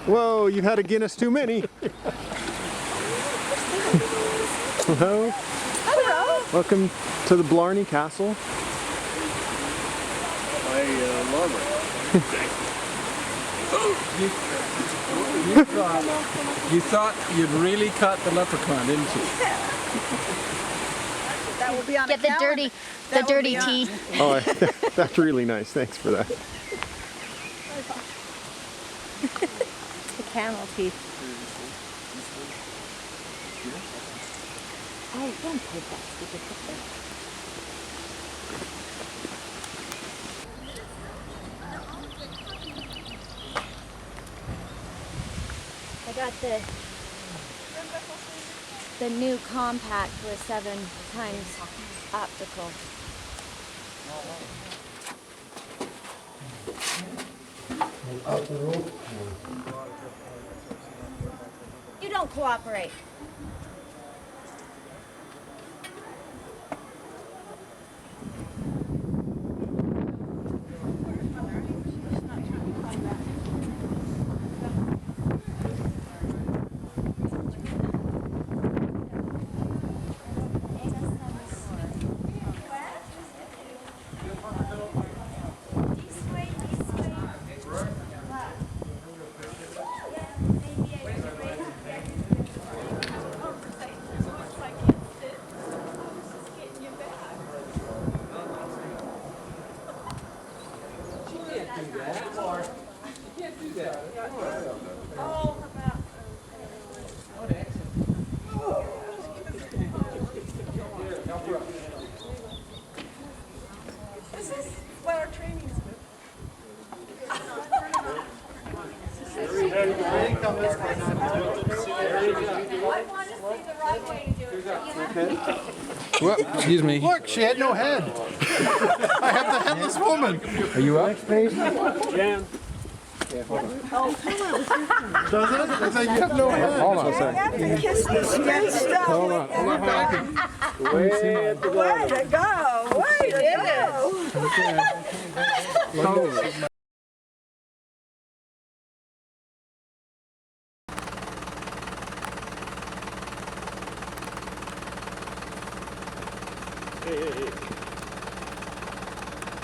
Whoa, you had a Guinness too many. Hello. Hello. Welcome to the Blarney Castle. I love it. You thought you'd really caught the leprechaun, didn't you? That will be on Get the dirty tea. Oh, that's really nice. Thanks for that. The camel teeth. Oh, don't take that stupid picture. I got the new compact with 7 times optical. You don't cooperate. This is what our training is with. I want to see the right way to do it. Well, excuse me. Look, she had no head. I have the headless woman. Are you up? Jan. Does it? I think you have no head. Hold on a second. Kiss this good stuff. Hold on. Hold on. Way at the Way to go. Way to go.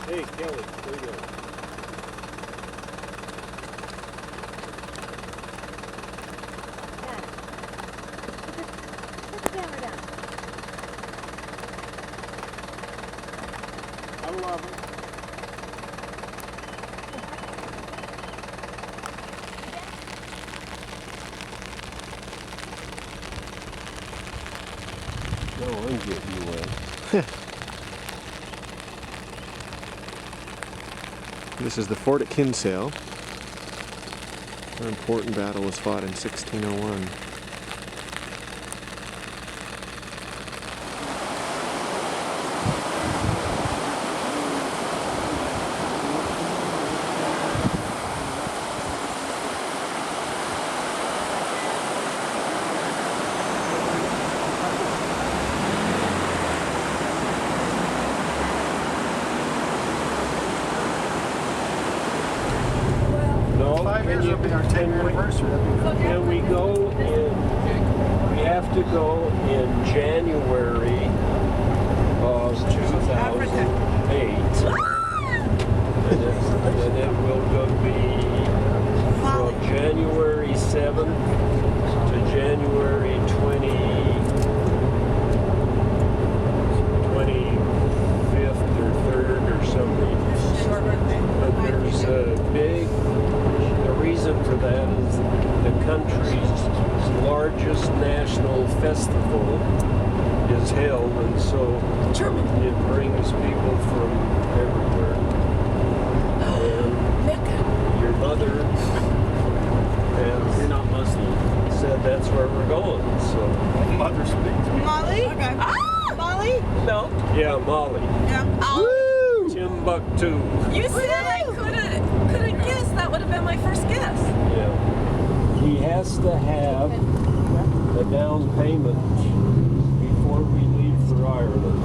Hey, Kelly, there you go. Put the camera down. I love it. No, I'm getting you wet. This is the fort at Kinsale. An important battle was fought in 1601. No, 5 years will be our 10th anniversary. can we go in, we have to go in January of 2008. And it will go be from January 7th to January 25th or 3rd or something. But there's a big, the reason for that is the country's largest national festival is held, and so it brings people from everywhere. And your mother has, you're not Muslim, said that's where we're going, so. Mother speaks. Molly? Okay. Ah! Molly? No. Yeah, Molly. Yeah. Woo! Timbuktu. You said I couldn't guess. That would have been my first guess. Yeah. He has to have the down payment before we leave for Ireland.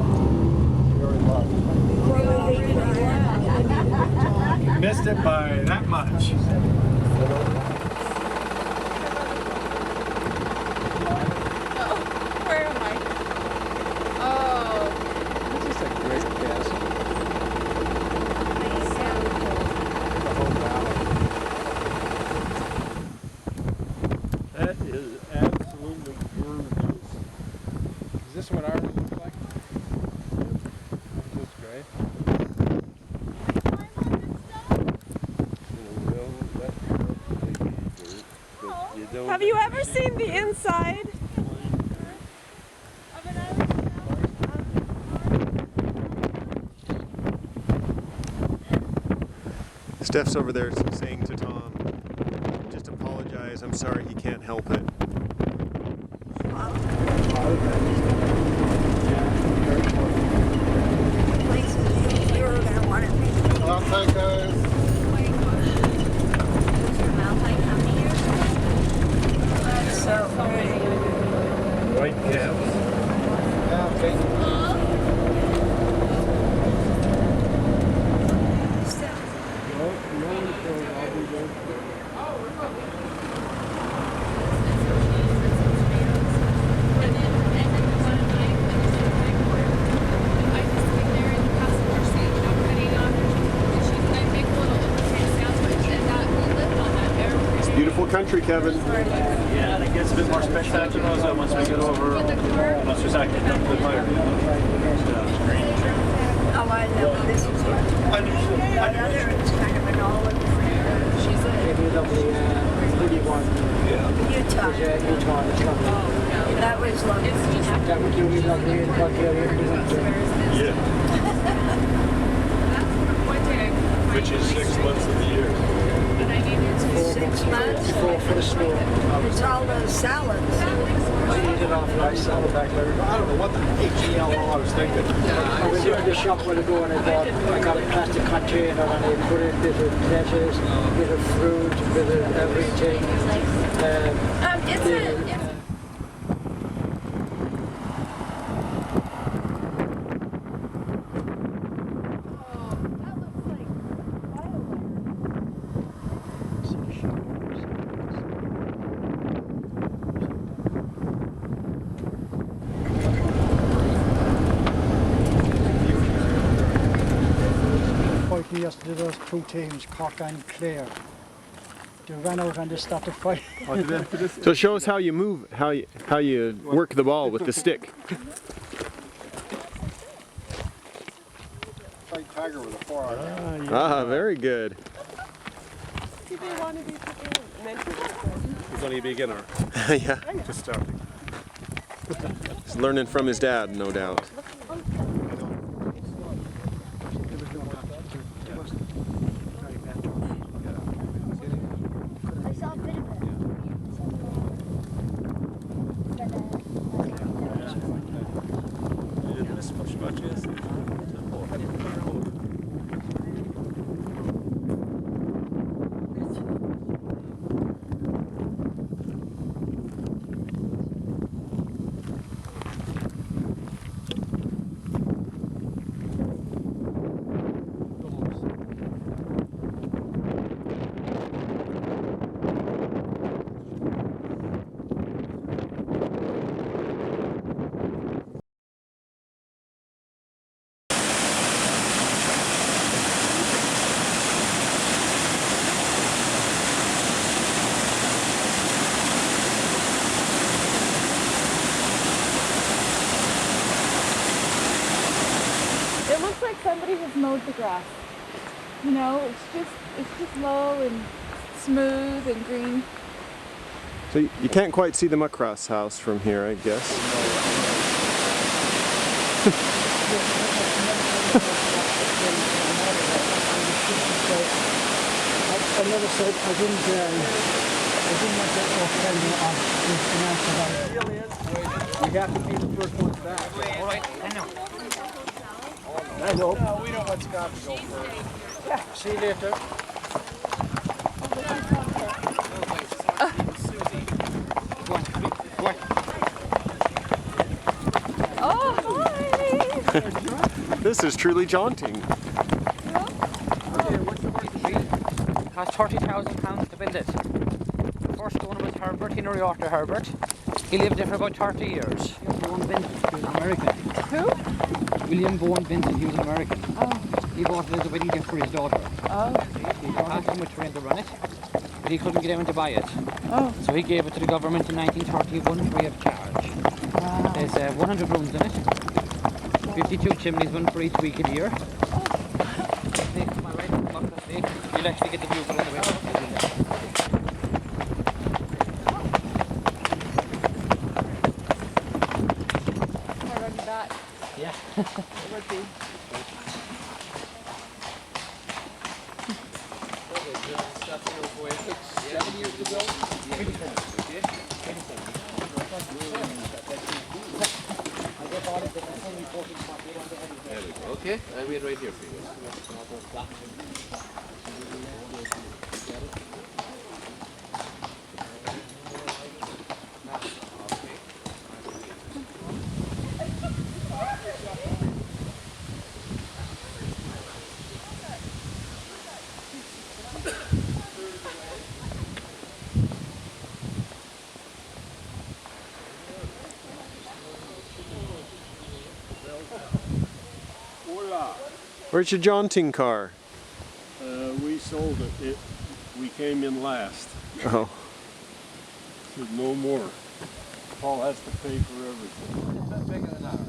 Missed it by that much. Have you ever seen the inside of an Steph's over there saying to Tom, just apologize, I'm sorry he can't help it. White caps. Beautiful country, Kevin. Yeah, and it gets a bit more spectacular so once we get over, once there's actually a good fire. Oh, I know. This is what. Another is kind of an olive. She's a lovely one. Utah. That was lovely. That would really lovely in Bulgaria. Yeah. Which is 6 months of the year. 6 months. For the snow. It's all those salads. I eat it off nice salad back there. I don't know what the HEL I was thinking. I went into the shop where I go and I got a plastic container and I put in a bit of lettuce, a bit of fruit, a bit of everything. Yesterday there was 2 teams, Cork and Clare. They ran out and they started fighting. So show us how you move, how you work the ball with the stick. Fight tiger with a 4-iron. Ah, very good. do they want to be mentored? He's only a beginner. Yeah, Just starting. he's learning from his dad, no doubt. It looks like somebody has mowed the grass. You know, it's just low and smooth and green. So you can't quite see the Muckross house from here, I guess. I never said I didn't want that offending on international. We have to be the first ones back. All right, I know. No, we don't want Scott to go first. Yeah, see you later. Oh, hi! This is truly jaunting. It cost £30,000 to build it. The first owner was Herbert, Henry Arthur Herbert. He lived there for about 30 years. Bowen Vincent, he was American. Who? William Bowen Vincent, he was American. Oh. He bought it as a wedding gift for his daughter. Oh. He asked him to rent to run it, but he couldn't get anyone to buy it. Oh. So he gave it to the government in 1931 free of charge. Wow. There's 100 rooms in it, 52 chimneys, one for each week of the year. Next to my right, you'll actually get the view from the way. Okay, I'll wait right here for you. Where's your jaunting car? We sold it. We came in last. Oh. There's no more. Paul has to pay for everything.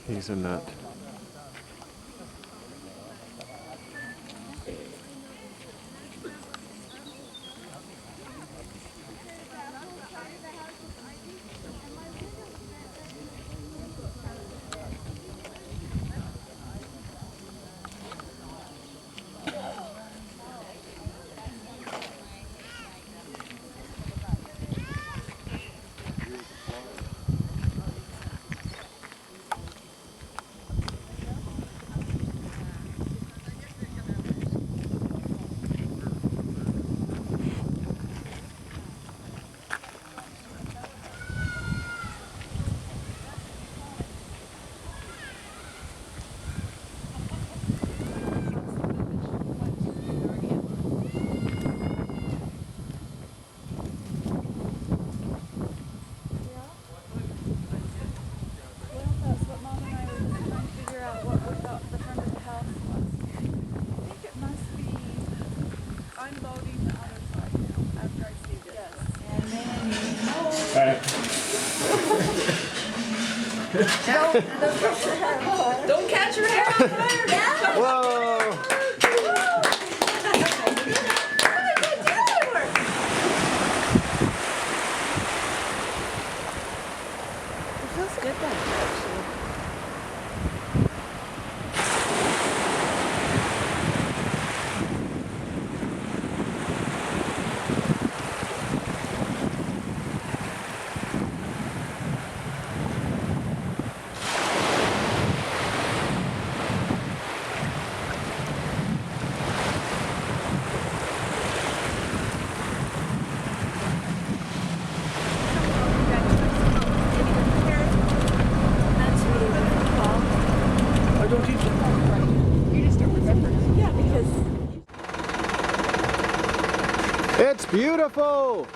He's a nut. Don't catch your hair on fire. Whoa! It feels good back there, actually. It's beautiful!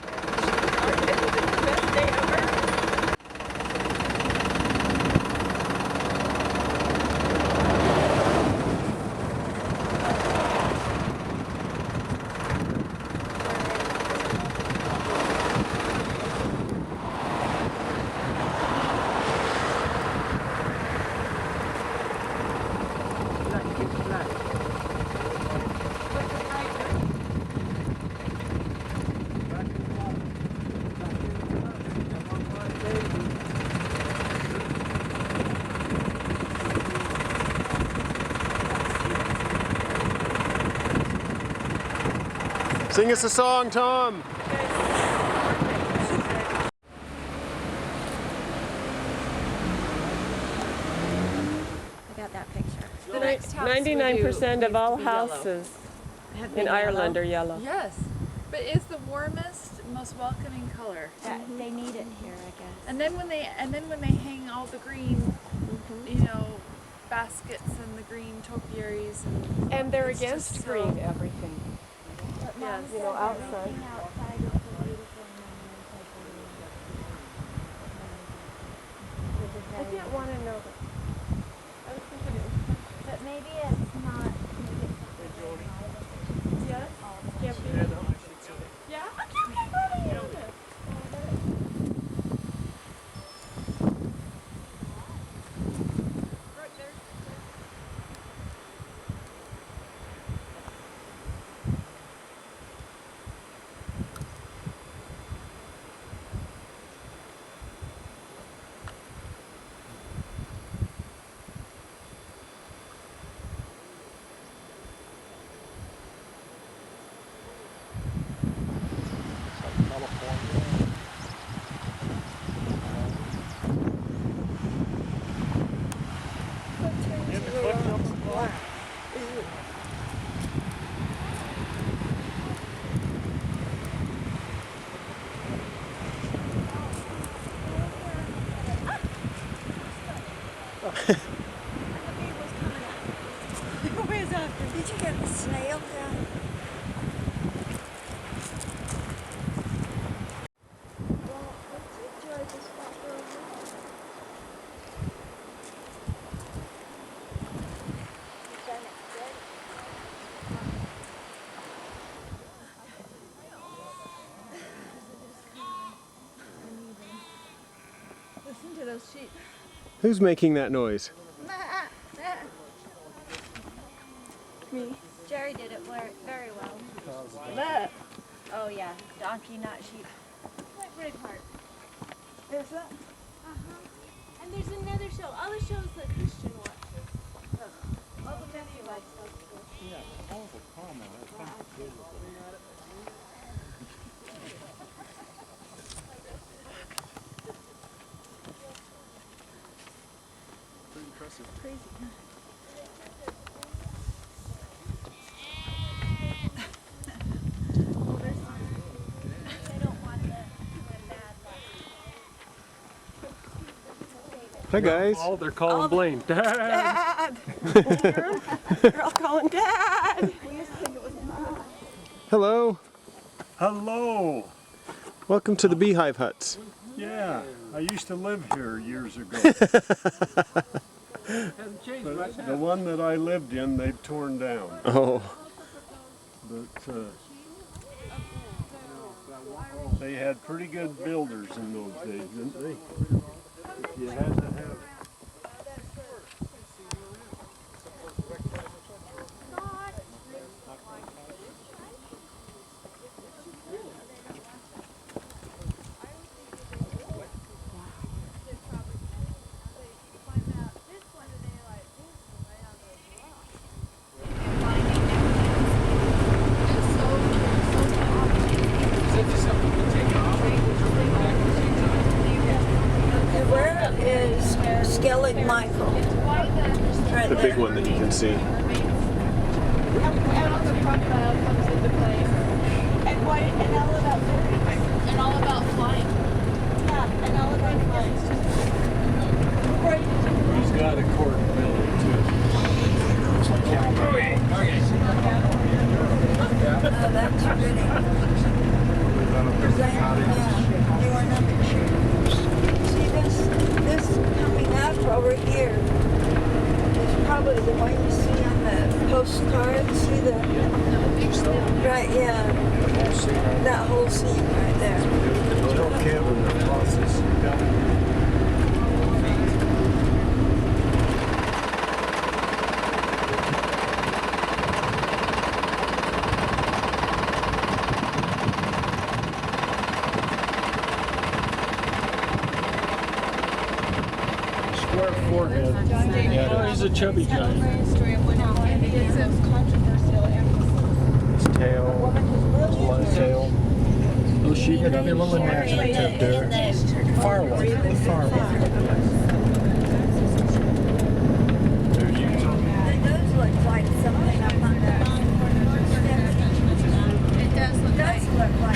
Sing us a song, Tom. I got that picture. 99% of all houses in Ireland are yellow. Yes, but it's the warmest, most welcoming color. They need it here, I guess. And then when they hang all the green, you know, baskets and the green topiaries And they're it's against just green so- everything. But Mom you said know, outside. everything outside is so beautiful and then I didn't want to know that. I was thinking it was but maybe it's not. Maybe it's not very high. yes. Yeah. Where's after? Did you get the snail down? Well, let's enjoy this water. Listen to those sheep. Who's making that noise? Me. Jerry did it very well. Oh yeah, donkey, not sheep. Like Braveheart. Is that? And there's another show. All the shows that Christian watches. All the Matthew likes those too. Yeah, all the comment. I think Pretty impressive. Crazy. Hi guys. Oh, they're calling Blaine. Dad! They're all calling Dad. Hello. Hello. Welcome to the beehive huts. Yeah, I used to live here years ago. Hasn't changed much. The one that I lived in, they've torn down. Oh. But they had pretty good builders in those days, didn't they? You had to have. Where is Skellig Michael? Right The there. big one that you can see. And the crocodile comes into play. And why? And all about birds. And all about flying. Yeah, and all about flying. He's got a Cork building too. Oh, that's pretty. They were number shooters. See this coming up over here is probably the one you see on the postcard. See the right, yeah. That whole scene right there. Little cabin that crosses. Square forehead. Yeah, he's a chubby giant. It's a controversial emphasis. His tail, one tail. Those sheep got their little imaginative there. Far away, far away. It does look like something up on that. It does look like.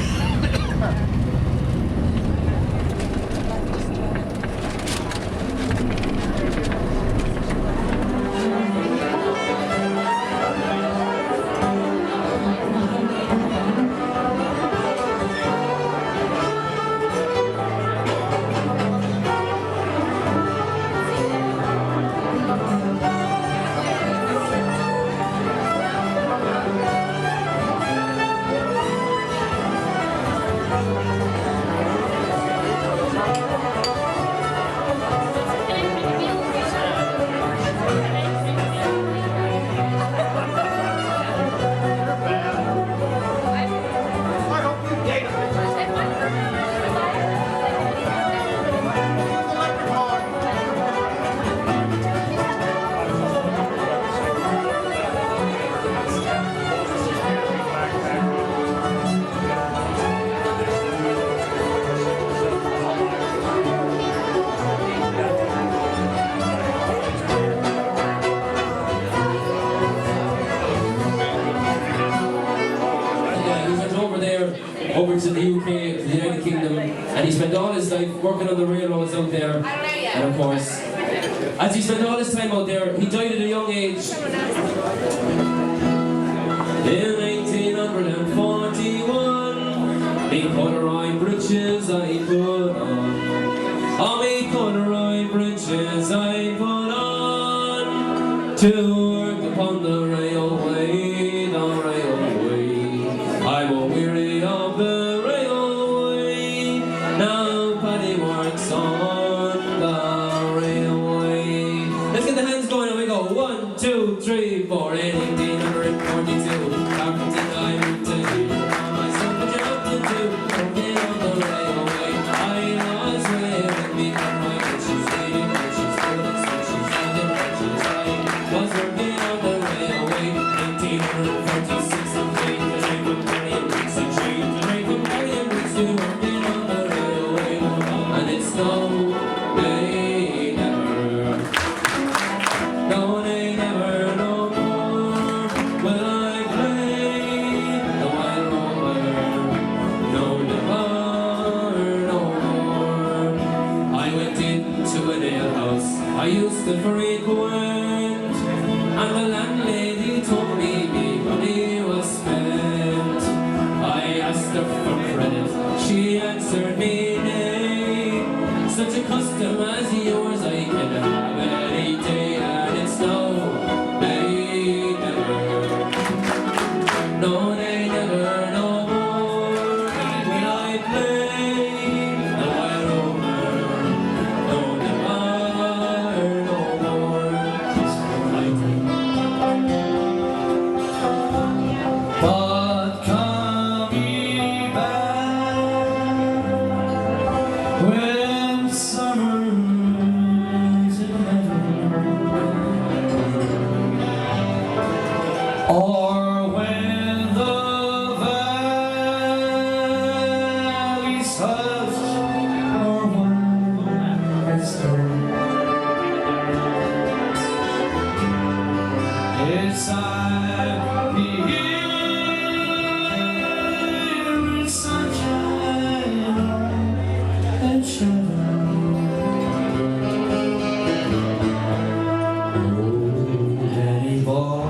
over to the UK, the United Kingdom, and he spent all his life working on the railroads out there, and of course, As he spent all his time out there, he died at a young age. In 1841, me corduroy breeches I put on. Oh, me corduroy breeches I put on to work upon the railway, the railway. I'm a weary of the railway. Now Paddy works on the railway. Let's get the hands going and we go 1, 2, 3, 4. In 1842, carpenting I moved to here. Myself a job to do, working on the railway. I was with me for my bitches, leading bitches, doing switches, standing bitches. I was working on the railway. 1846, I'm paid to drink from Barry and Weeks and Shane. To drink from Barry and Weeks to working on the railway. And it's no, they never. No, they never, no more will I play the wild rover. No, never, no more. I went into an alehouse I used to frequent, and the landlady told me the money was spent. I asked her for credit, she answered me nay. Such a custom as yours I can have any day, and it's no, they never. No, they never, no more will I play the wild rover. No, never, no more. But coming back when summer's in heaven, or when the valley's hushed, or one and stone, it's I'll be here in sunshine and shadow. Oh, Danny boy,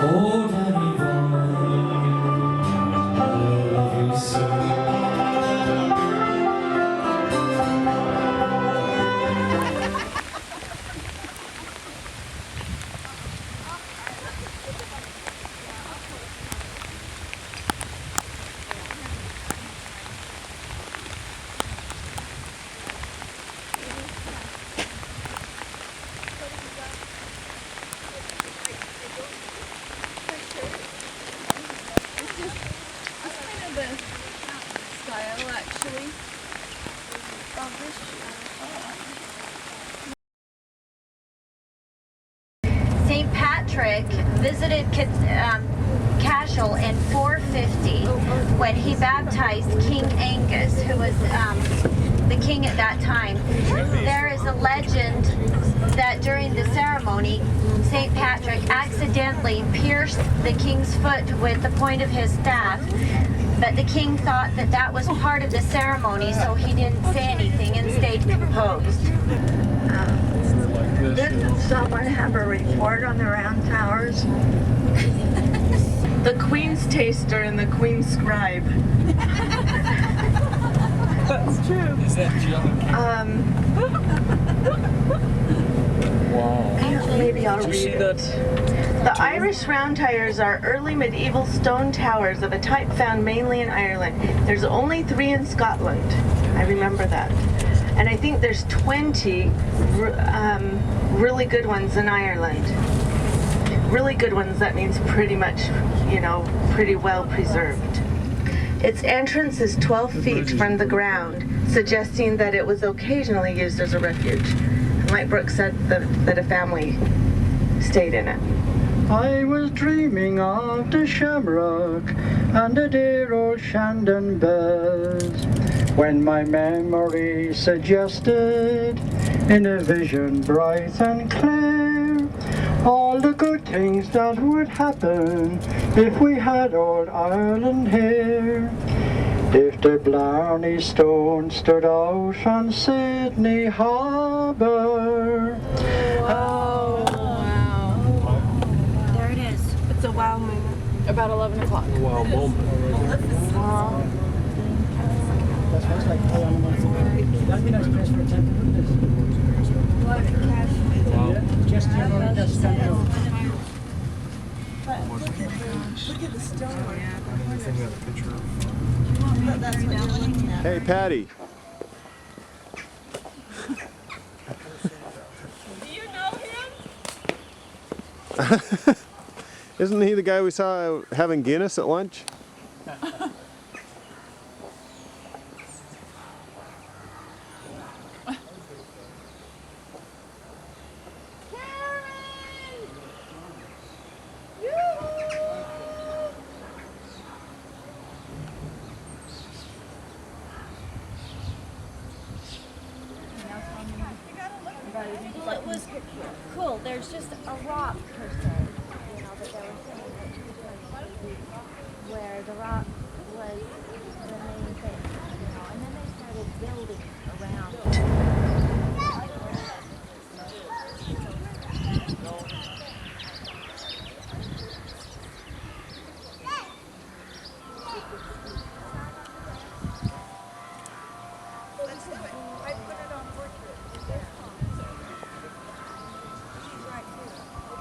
oh, Danny boy, love you so. Style actually of this St. Patrick visited Cashel in 450 when he baptized King Angus, who was the king at that time. There is a legend that during the ceremony, St. Patrick accidentally pierced the king's foot with the point of his staff, but the king thought that that was part of the ceremony, so he didn't say anything and stayed composed. Didn't someone have a report on the round towers? The Queen's Taster and the Queen's Scribe. That's true. Is that John? Maybe I'll read it. The Irish round towers are early medieval stone towers of a type found mainly in Ireland. There's only 3 in Scotland. I remember that. And I think there's 20 really good ones in Ireland. Really good ones, that means pretty much, pretty well preserved. Its entrance is 12 feet from the ground, suggesting that it was occasionally used as a refuge. And like Brooke said, that a family stayed in it. I was dreaming of the shamrock and the dear old Shandon bells, when my memory suggested, in a vision bright and clear, all the good things that would happen if we had old Ireland here. If the Blarney stone stood out on Sydney Harbour. Wow. There it is. It's a wow moment. About 11 o'clock. Wow moment. Wow. That's what's like, that'd be a nice place for a temple, wouldn't it? Yeah, just here on that stand out. Look at the stone. Hey, Patty. Do you know him? Isn't he the guy we saw having Guinness at lunch? Well, it was cool. There's just a rock per se, you know, that they were saying where the rock was the main thing, you know, and then they started building around.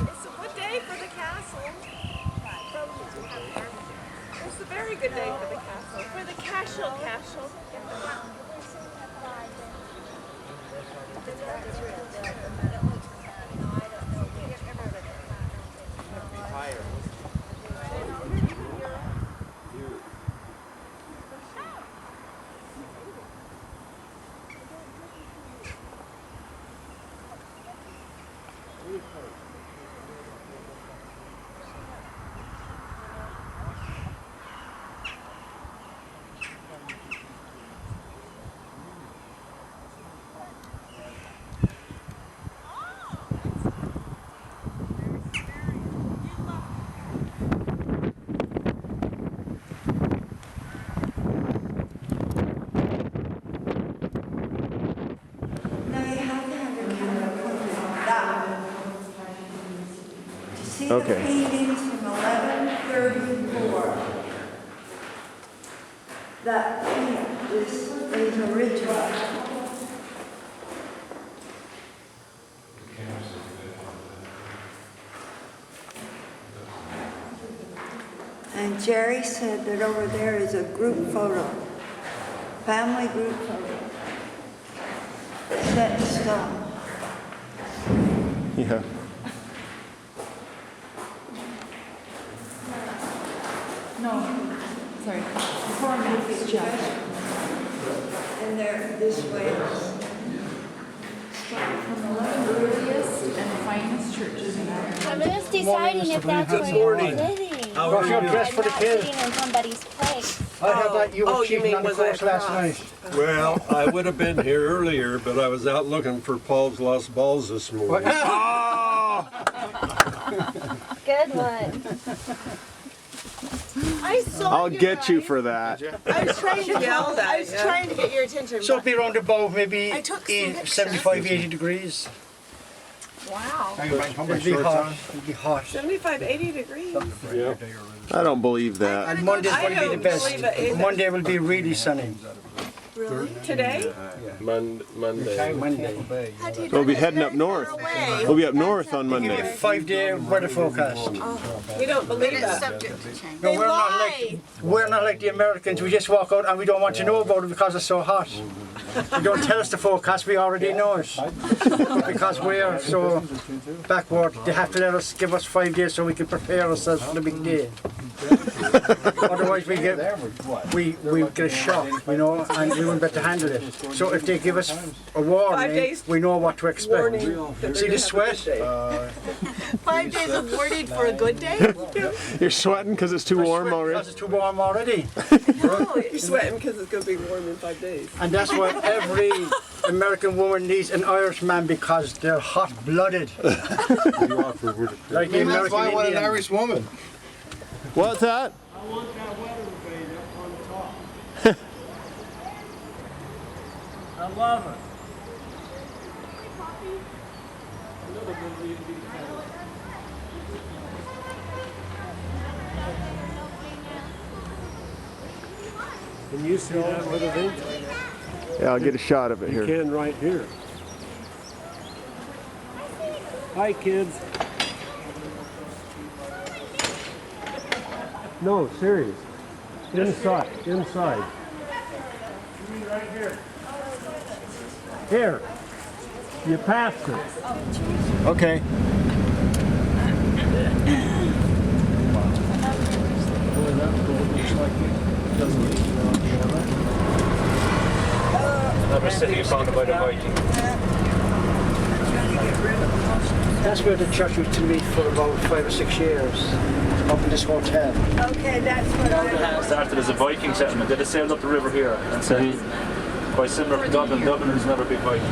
It's a good day for the castle. It's a very good day for the castle. For the castle. Okay. The paintings from 1134. That paint is original. And Jerry said that over there is a group photo, family group photo, set in stone. Yeah. No, sorry. Before Memphis Church. And they're this way. From the earliest and finest churches in Ireland. I'm just deciding if that's where you're sitting. What's your dress for the I'm kids? not sitting in somebody's place. I had that you were cheating on the course last night. Well, I would have been here earlier, but I was out looking for Paul's lost balls this morning. Good one. I saw I'll get you for that. I was trying to trying to get your attention. So it'll be around about maybe I took some 75, 80 degrees. Wow. It'll be hot. It'll be hot. 75, 80 degrees. Yeah. I don't believe that. And Monday's going to be the best. believe it either. Monday will be really sunny. Really? Today? Monday. Monday. We'll be heading up north. We'll be up north on Give you a Monday. 5-day weather forecast. We don't believe that. No, we're not like the Americans. We just walk out and we don't want to know about it because it's so hot. You don't tell us the forecast, we already know it. Because we're so backward, they have to give us 5 days so we can prepare ourselves for the big day. Otherwise we get a shock, you know, and we wouldn't be able to handle it. So if they give us a warning, we know what to expect. See the sweat? 5 days of warning for a good day? You're sweating because it's too warm already? Because it's too warm already. No, you're sweating because it's going to be warm in 5 days. And that's why every American woman needs an Irish man, because they're hot-blooded. Like the That's why I American want an Indian. Irish woman. What's that? I want that weather vane up on top. I love it. Can you see that with a thing? Yeah, I'll get a shot of it You here. can right here. Hi, kids. No, serious. Inside, inside. You mean right here? Here. You passed it. Okay. Never said you found about a Viking. That's where the church used to meet for about 5 or 6 years, up in this hotel. Okay, that's what I... It started as a Viking settlement. They just sailed up the river here and said, quite similar to Dublin. Dublin is another big Viking.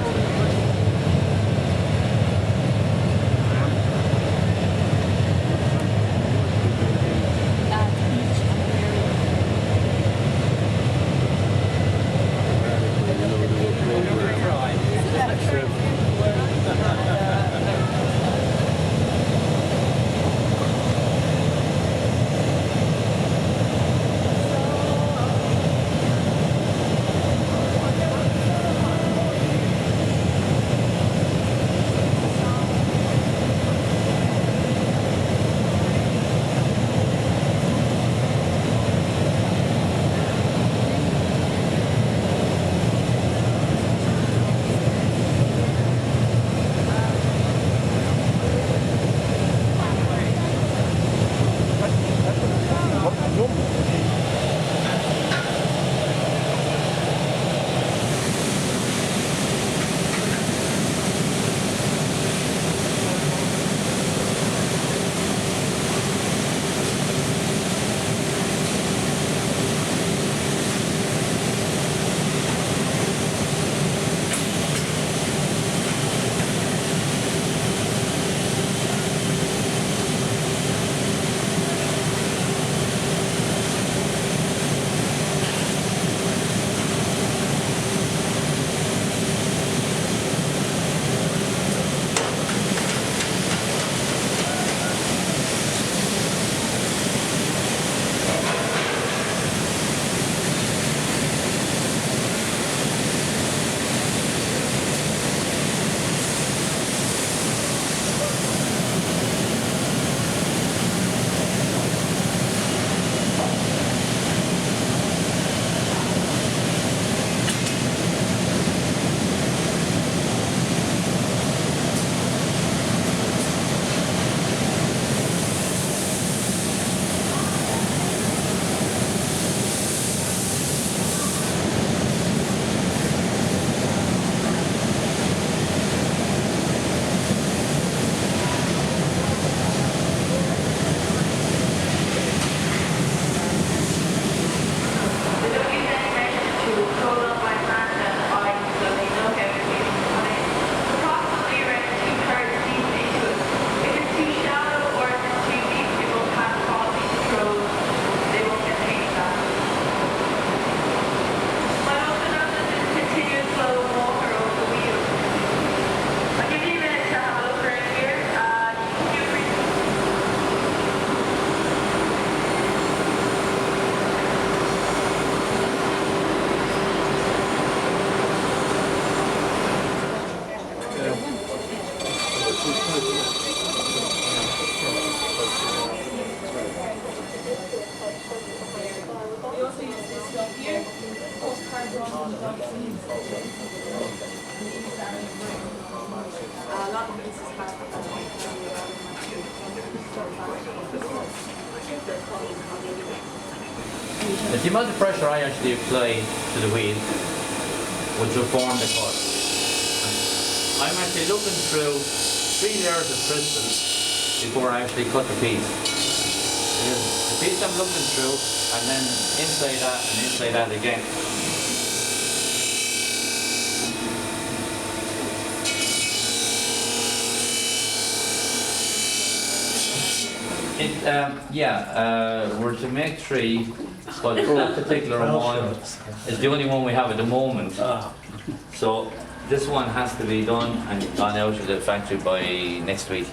The amount of pressure I actually apply to the wheel would reform the cut. I'm actually looking through 3 layers of crystals before I actually cut the piece. There's the piece I'm looking through, and then inside that and inside that again. We're to make 3, but that particular one is the only one we have at the moment. So this one has to be done and gone out of the factory by next week.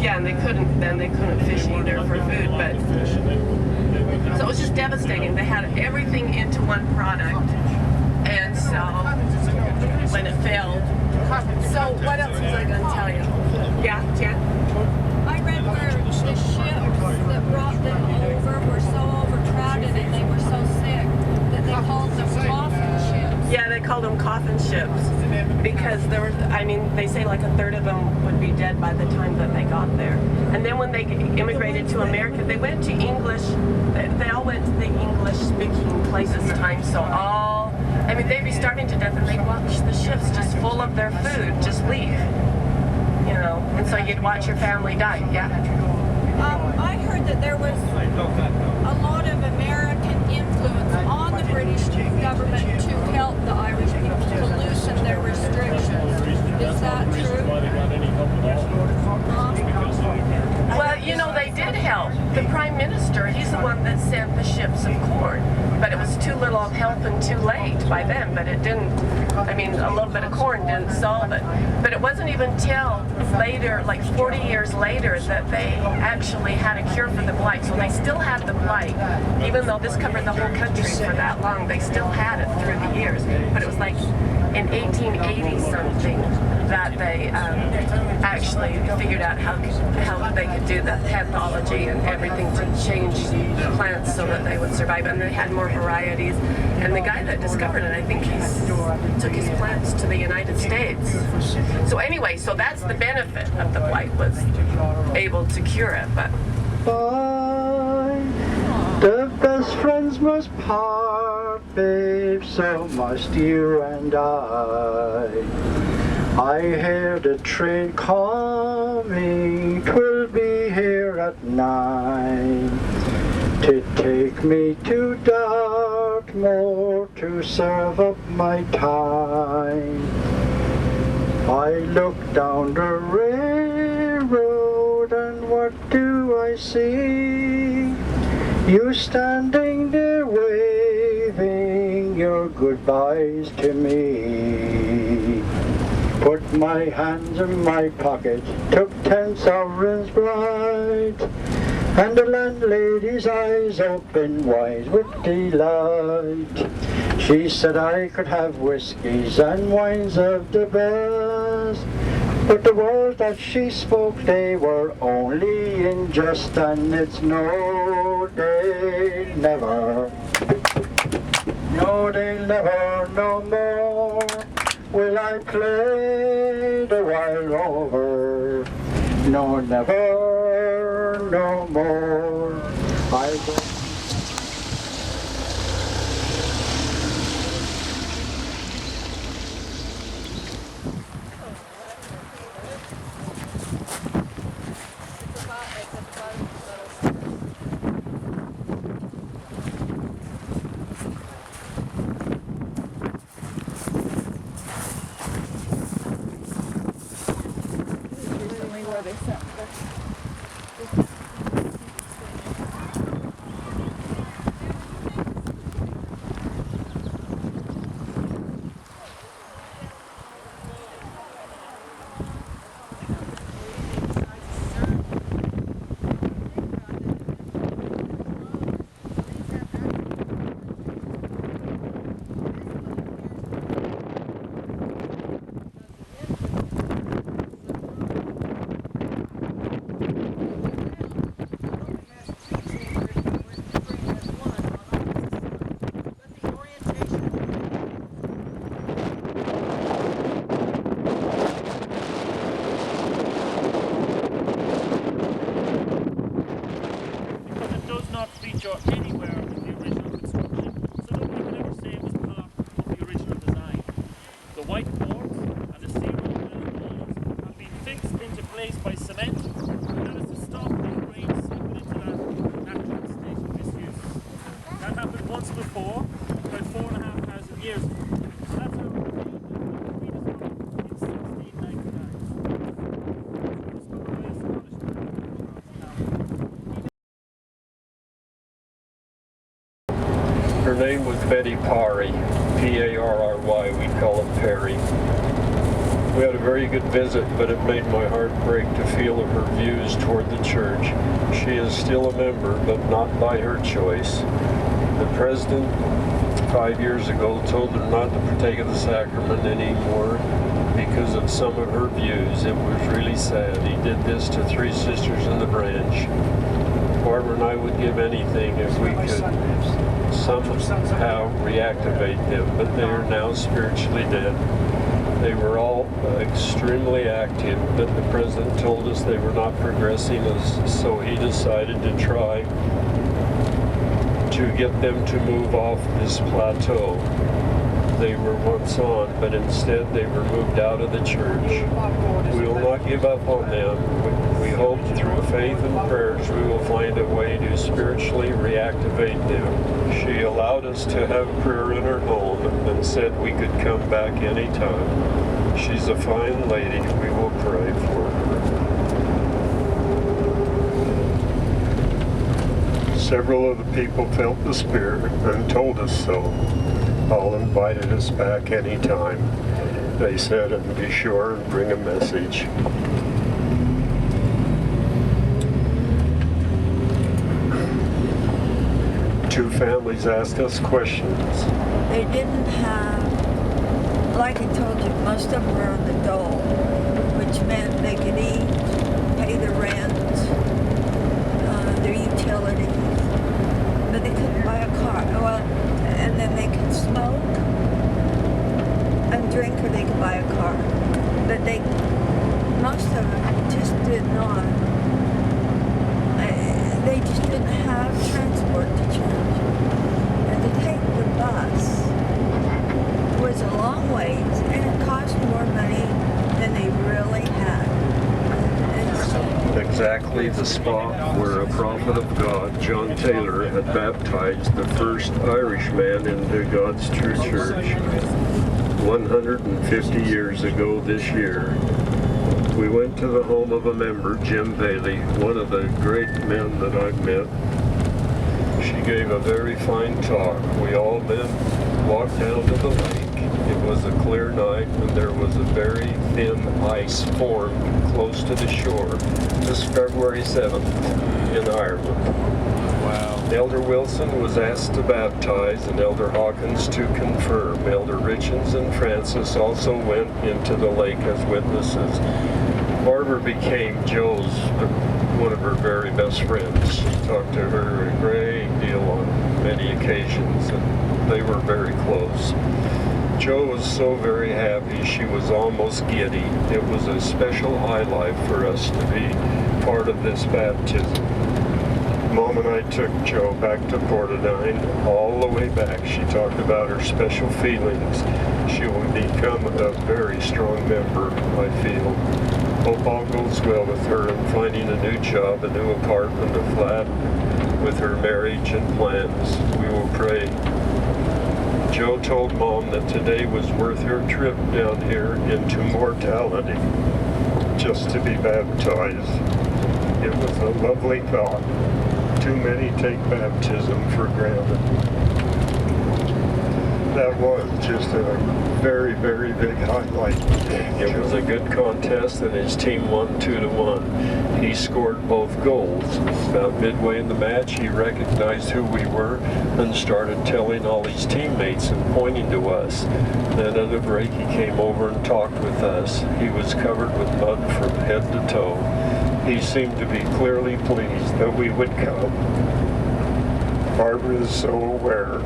Yeah, and they couldn't fish either for food, but so it was just devastating. They had everything into one product, and so when it failed. So what else was I going to tell you? Yeah, Jen? I read where the ships that brought them over were so overcrowded and they were so sick that they called them coffin ships. Yeah, they called them coffin ships because there were, I mean, they say like a third of them would be dead by the time that they got there. And then when they immigrated to America, they went to English, they all went to the English-speaking places at the time, so I mean, they'd be starving to death and they'd watch the ships just full of their food, just leave. You know, and so you'd watch your family die, yeah. I heard that there was a lot of American influence on the British government to help the Irish people to loosen their restrictions. Is that true? Well, you know, they did help. The Prime Minister, he's the one that sent the ships of corn. But it was too little help and too late by then. But it didn't, I mean, a little bit of corn didn't solve it. But it wasn't even till later, like 40 years later, that they actually had a cure for the blight. So they still had the blight. Even though this covered the whole country for that long, they still had it through the years. But it was like in 1880 something that they actually figured out how they could do the pathology and everything to change plants so that they would survive, and they had more varieties. And the guy that discovered it, I think he took his plants to the United States. So anyway, so that's the benefit of the blight, was able to cure it. But the best friends must part, babe, so must you and I hear the train coming, 'twill be here at 9 to take me to Dartmoor to serve up my time. I look down the railroad and what do I see? You standing there waving goodbyes to me. Put my hands in my pocket, took 10 sovereigns bright, and the landlady's eyes opened wide with delight. She said I could have whiskies and wines of the best, but the words that she spoke, they were only in jest, and it's no, they'll never, no, they'll never, no more will I play the wild rover. No, never, no more. I go. Anywhere in the original construction, so nobody can ever say it was part of the original design. The white boards and the zero walls have been fixed into place by cement, and that is to stop the rain seeping into that natural state of misuse. That happened once before, about 4,500 years ago. So that's how it was redesigned in 1699. Her name was Betty Parry, P-A-R-R-Y, we call it Perry. We had a very good visit, but it made my heart break to feel of her views toward the church. She is still a member, but not by her choice. The president, 5 years ago, told her not to partake of the sacrament anymore because of some of her views. It was really sad. He did this to 3 sisters in the branch. Barbara and I would give anything if we could somehow reactivate them, but they are now spiritually dead. They were all extremely active, but the president told us they were not progressing, so he decided to try to get them to move off this plateau they were once on, but instead they were moved out of the church. We will not give up on them. We hope through faith and prayers we will find a way to spiritually reactivate them. She allowed us to have prayer in her home and said we could come back anytime. She's a fine lady. We will pray for her. Several of the people felt the Spirit and told us so. All invited us back anytime. They said, and be sure and bring a message. Two families asked us questions. They didn't have, like I told you, most of them were on the dole, which meant they could eat, pay the rent, their utilities, but they couldn't buy a car. Well, and then they could smoke and drink, or they could buy a car. But most of them just did not. They just didn't have transport to church. And to take the bus was a long ways, and it cost more money than they really had. Exactly the spot where a prophet of God, John Taylor, had baptized the first Irishman into God's true church 150 years ago this year. We went to the home of a member, Jim Bailey, one of the great men that I've met. She gave a very fine talk. We all then walked down to the lake. It was a clear night and there was a very thin ice formed close to the shore. This February 7th in Ireland. Wow. Elder Wilson was asked to baptize and Elder Hawkins to confirm. Elder Richens and Francis also went into the lake as witnesses. Barbara became one of her very best friends. She talked to her a great deal on many occasions, and they were very close. Jo was so very happy, she was almost giddy. It was a special highlight for us to be part of this baptism. Mom and I took Jo back to Portadown. All the way back, she talked about her special feelings. She will become a very strong member, I feel. Hope all goes well with her in finding a new job, a new apartment, a flat, with her marriage and plans. We will pray. Jo told Mom that today was worth her trip down here into mortality, just to be baptized. It was a lovely thought. Too many take baptism for granted. That was just a very, very big highlight. It was a good contest and his team won 2-1. He scored both goals. About midway in the match, he recognized who we were and started telling all his teammates and pointing to us. Then at a break, he came over and talked with us. He was covered with mud from head to toe. He seemed to be clearly pleased that we would come. Barbara is so aware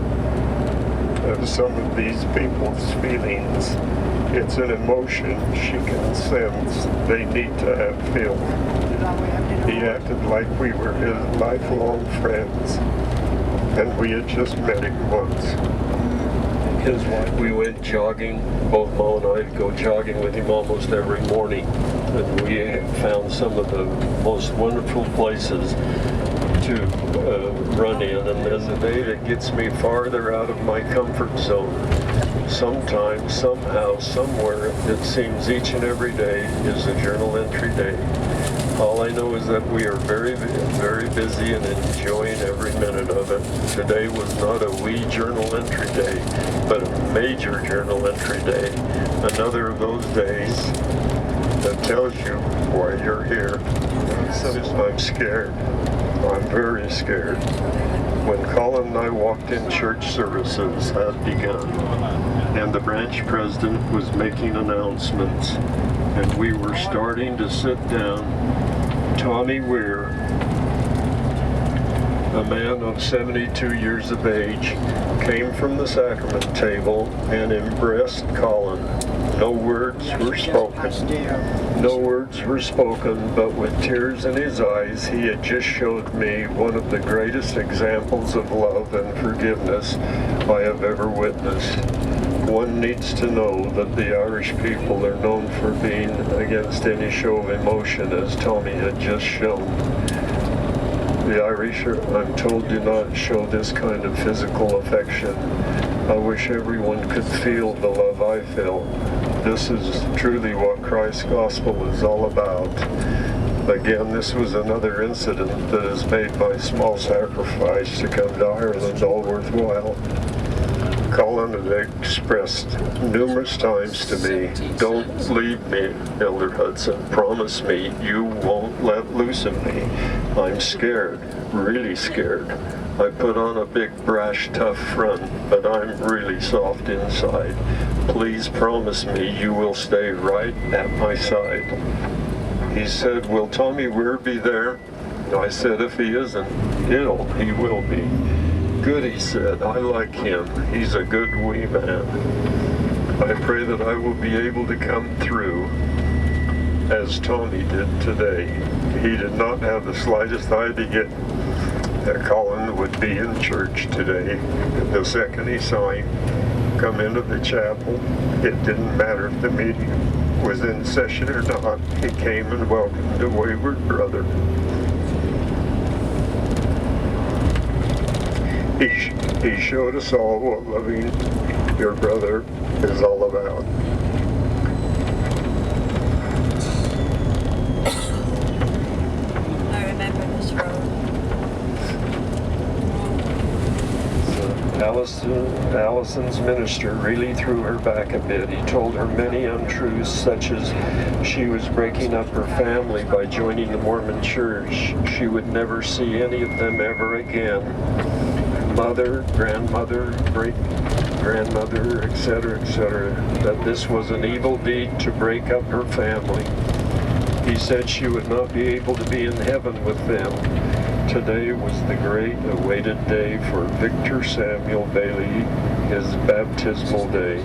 of some of these people's feelings. It's an emotion she can sense they need to have filled. He acted like we were his lifelong friends, and we had just met him once. His wife, we went jogging. Both Mo and I go jogging with him almost every morning, and we found some of the most wonderful places to run in, and there's a day that gets me farther out of my comfort zone. Sometimes, somehow, somewhere, it seems each and every day is a journal entry day. All I know is that we are very, very busy and enjoying every minute of it. Today was not a wee journal entry day, but a major journal entry day. Another of those days that tells you why you're here. I'm scared. I'm very scared. When Colin and I walked in, church services had begun, and the branch president was making announcements, and we were starting to sit down. Tommy Weir, a man of 72 years of age, came from the sacrament table and embraced Colin. No words were spoken. No words were spoken, but with tears in his eyes, he had just showed me one of the greatest examples of love and forgiveness I have ever witnessed. One needs to know that the Irish people are known for being against any show of emotion, as Tommy had just shown. The Irish, I'm told, do not show this kind of physical affection. I wish everyone could feel the love I feel. This is truly what Christ's gospel is all about. Again, this was another incident that is made by small sacrifice to come to Ireland all worthwhile. Colin had expressed numerous times to me, "Don't leave me, Elder Hudson. Promise me you won't let loose of me. I'm scared, really scared. I put on a big, brash, tough front, but I'm really soft inside. Please promise me you will stay right at my side." He said, "Will Tommy Weir be there?" I said, "If he isn't ill, he will be." "Good," he said. "I like him. He's a good wee man. I pray that I will be able to come through as Tommy did today." He did not have the slightest idea that Colin would be in church today. The second he saw him come into the chapel, it didn't matter if the meeting was in session or not. He came and welcomed a wayward brother. He showed us all what loving your brother is all about. I remember this road. Allison's minister really threw her back a bit. He told her many untruths, such as she was breaking up her family by joining the Mormon church. She would never see any of them ever again. Mother, grandmother, great-grandmother, etc., etc., that this was an evil deed to break up her family. He said she would not be able to be in heaven with them. Today was the great awaited day for Victor Samuel Bailey, his baptismal day.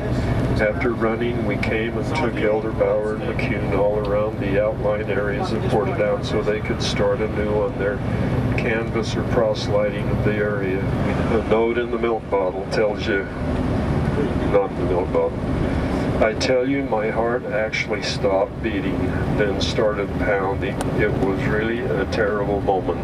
After running, we came and took Elder Bauer and McCune all around the outlying areas of Portadown so they could start anew on their canvas or proselyting of the area. A note in the milk bottle tells you, not the milk bottle. I tell you, my heart actually stopped beating, then started pounding. It was really a terrible moment.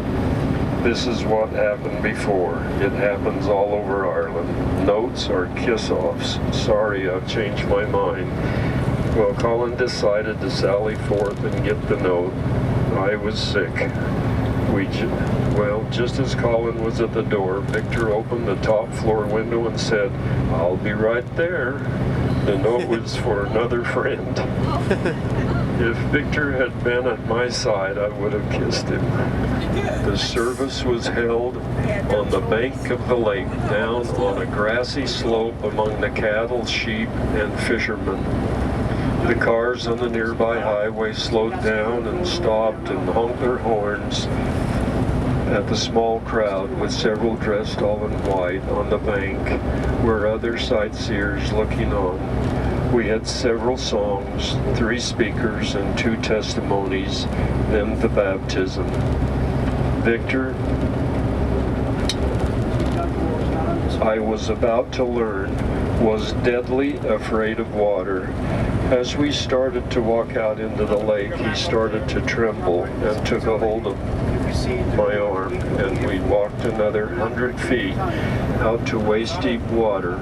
This is what happened before. It happens all over Ireland. Notes are kiss-offs. Sorry, I've changed my mind. Well, Colin decided to sally forth and get the note. I was sick. Just as Colin was at the door, Victor opened the top floor window and said, "I'll be right there." The note was for another friend. If Victor had been at my side, I would have kissed him. The service was held on the bank of the lake, down on a grassy slope among the cattle, sheep, and fishermen. The cars on the nearby highway slowed down and stopped and honked their horns at the small crowd, with several dressed all in white, on the bank were other sightseers looking on. We had several songs, 3 speakers, and 2 testimonies, then the baptism. Victor, I was about to learn, was deadly afraid of water. As we started to walk out into the lake, he started to tremble and took a hold of my arm, and we walked another 100 feet out to waist-deep water.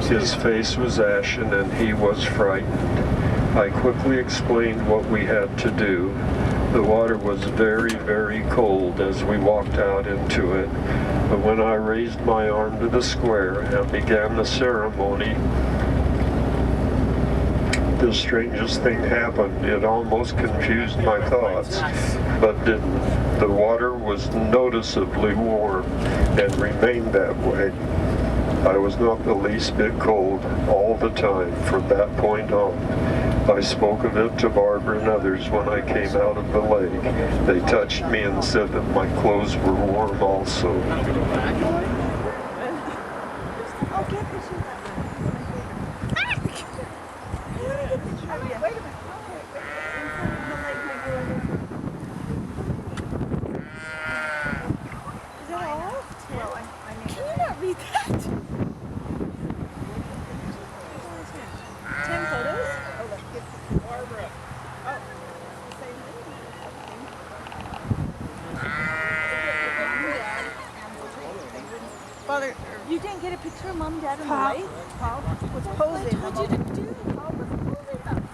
His face was ashen and he was frightened. I quickly explained what we had to do. The water was very, very cold as we walked out into it, but when I raised my arm to the square and began the ceremony, the strangest thing happened. It almost confused my thoughts, but didn't. The water was noticeably warm and remained that way. I was not the least bit cold all the time from that point on. I spoke of it to Barbara and others when I came out of the lake. They touched me and said that my clothes were warm also. Father, you didn't get a picture of Mom and Dad in the light? Paul was posing. What did you do? Paul was posing them.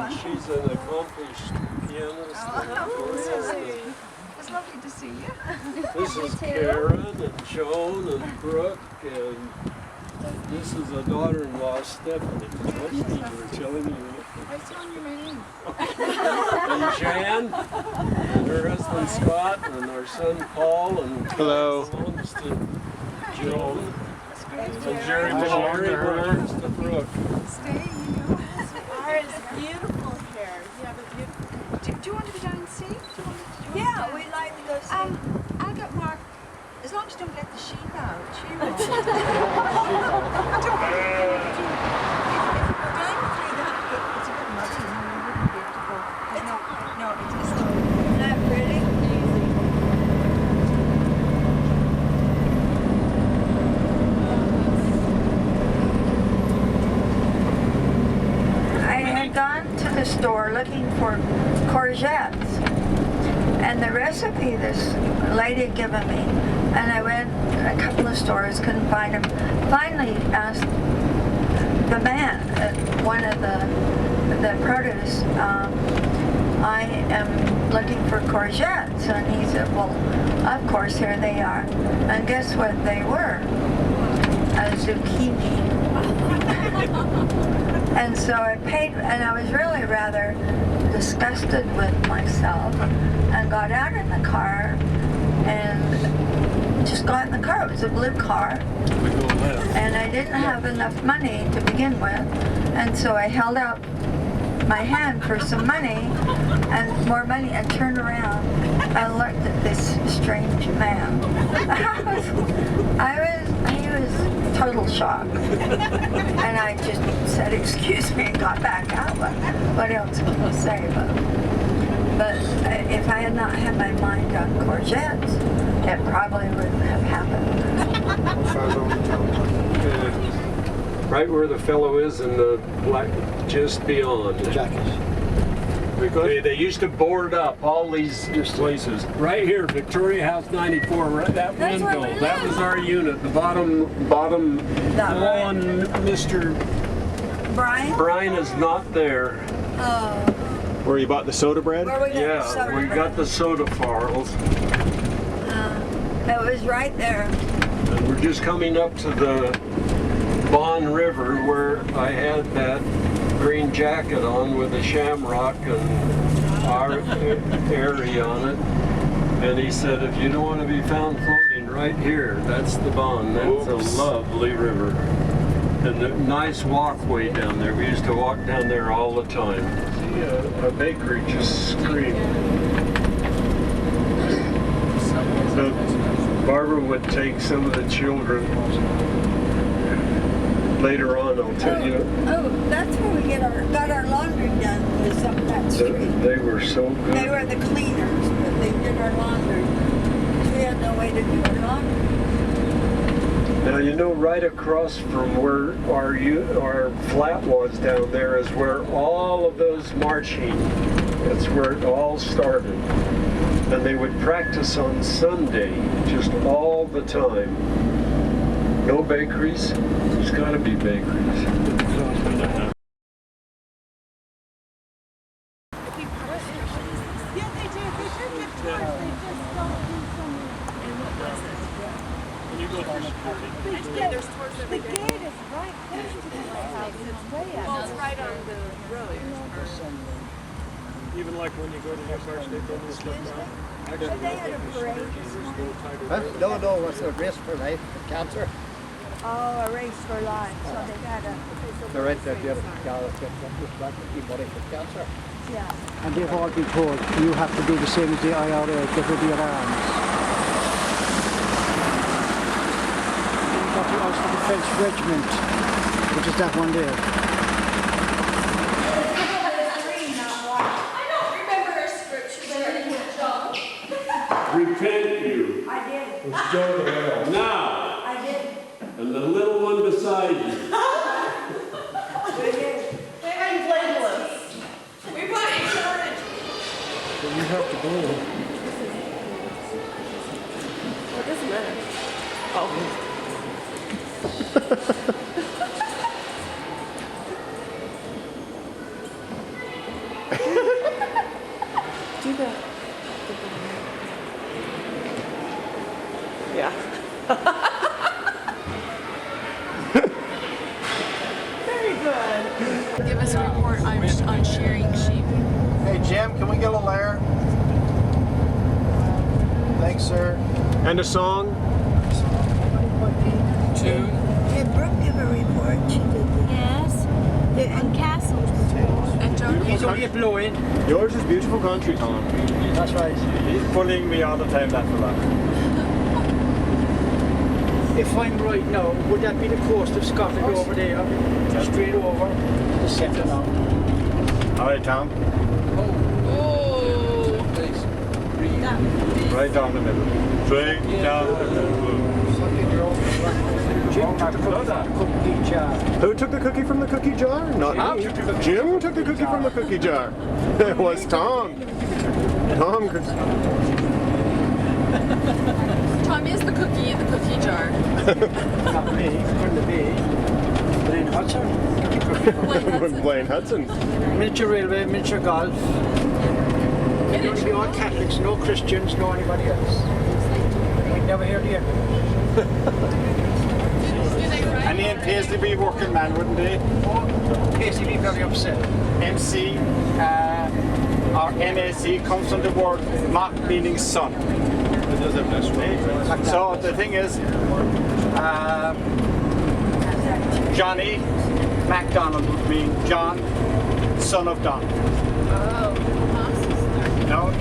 She's an accomplished pianist. It's lovely to see you. This is Karen and Joan and Brooke, and this is a daughter-in-law, Stephanie. What you were telling me? I was telling you my name. And Jan, and her husband Scott, and our son Paul, and hello. Belongs to Joan. And Jerry belongs to Brooke. Stay, you know. Ours beautiful hair. You have a beautiful Store looking for courgettes, and the recipe this lady had given me, and I went a couple of stores, couldn't find them. Finally asked the man at one of the produce, I am looking for courgettes, and he said, well, of course, here they are. And guess what they were? A zucchini. And so I paid, and I was really rather disgusted with myself, and got out in the car and just got in the car. It was a blue car, and I didn't have enough money to begin with, and so I held out my hand for some money and more money, and turned around and looked at this strange man. He was total shock, and I just said excuse me and got back out. What else can you say? But if I had not had my mind on courgettes, it probably wouldn't have happened. Right where the fellow is in the black, just beyond. The jacket. They used to board up all these places. Right here, Victoria House 94, right that window. That was our unit. The bottom one, Mr. Brian is not there. Oh. Where you bought the soda bread? Yeah, we got the soda farls. It was right there. And we're just coming up to the Bon River where I had that green jacket on with a shamrock and our area on it. And he said, if you don't want to be found floating right here, that's the Bon. That's a lovely river. And a nice walkway down there. We used to walk down there all the time. See a bakery just screamed. So Barbara would take some of the children. Later on, I'll tell you. Oh, that's where we got our laundry done, was up that street. They were so good. They were the cleaners, but they did our laundry. We had no way to do our laundry. Now, you know, right across from where our flat was down there is where all of those marching, that's where it all started. And they would practice on Sunday, just all the time. No bakeries? There's got to be bakeries. The gate is right close to my house. It's way out. Well, it's right on the road. Even like when you go to New York State, they just look down. Actually, they had a parade this morning. No, it's a race for life for cancer. Oh, a race for life. So they got a... They're right there, the other gallows get money for cancer. Yeah. And they've all been told, you have to do the same as the IRA, get rid of your arms. You've got the Ulster Defence Regiment, which is that one there. Repent you. I did. Restore the world. Now. I did. And the little one beside you. We did. I'm blameless. We put encourage. But you have to go. Well, it doesn't matter. Oh. Do that. Yeah. Very good. Give us a report on shearing sheep. Hey Jim, can we get a layer? Thanks, sir. And a song? Tune. Did Brooke give a report? She did. Yes. On castles. And John. He's only blowing. Yours is beautiful country, Tom. That's right. He's pulling me all the time, that fella. if I'm right now, would that be the coast of Scotland over there? Straight over to the centre now. Alright, Tom. Oh. Right down the middle. Straight down the middle. Jim took the cookie jar. Who took the cookie from the cookie jar? Not me. Jim took the cookie from the cookie jar. It was Tom. Tom. Tom is the cookie in the cookie jar. Not me, couldn't it be? Blaine Hudson. Blaine Hudson. Miniature railway, miniature golf. It'd only be all Catholics, no Christians, no anybody else. We'd never hear the end. And then Paisley be working man, wouldn't they? Paisley be very upset. MC or MAC comes from the word Mac meaning son. So the thing is, Johnny MacDonald would mean John, son of Don. Oh. No.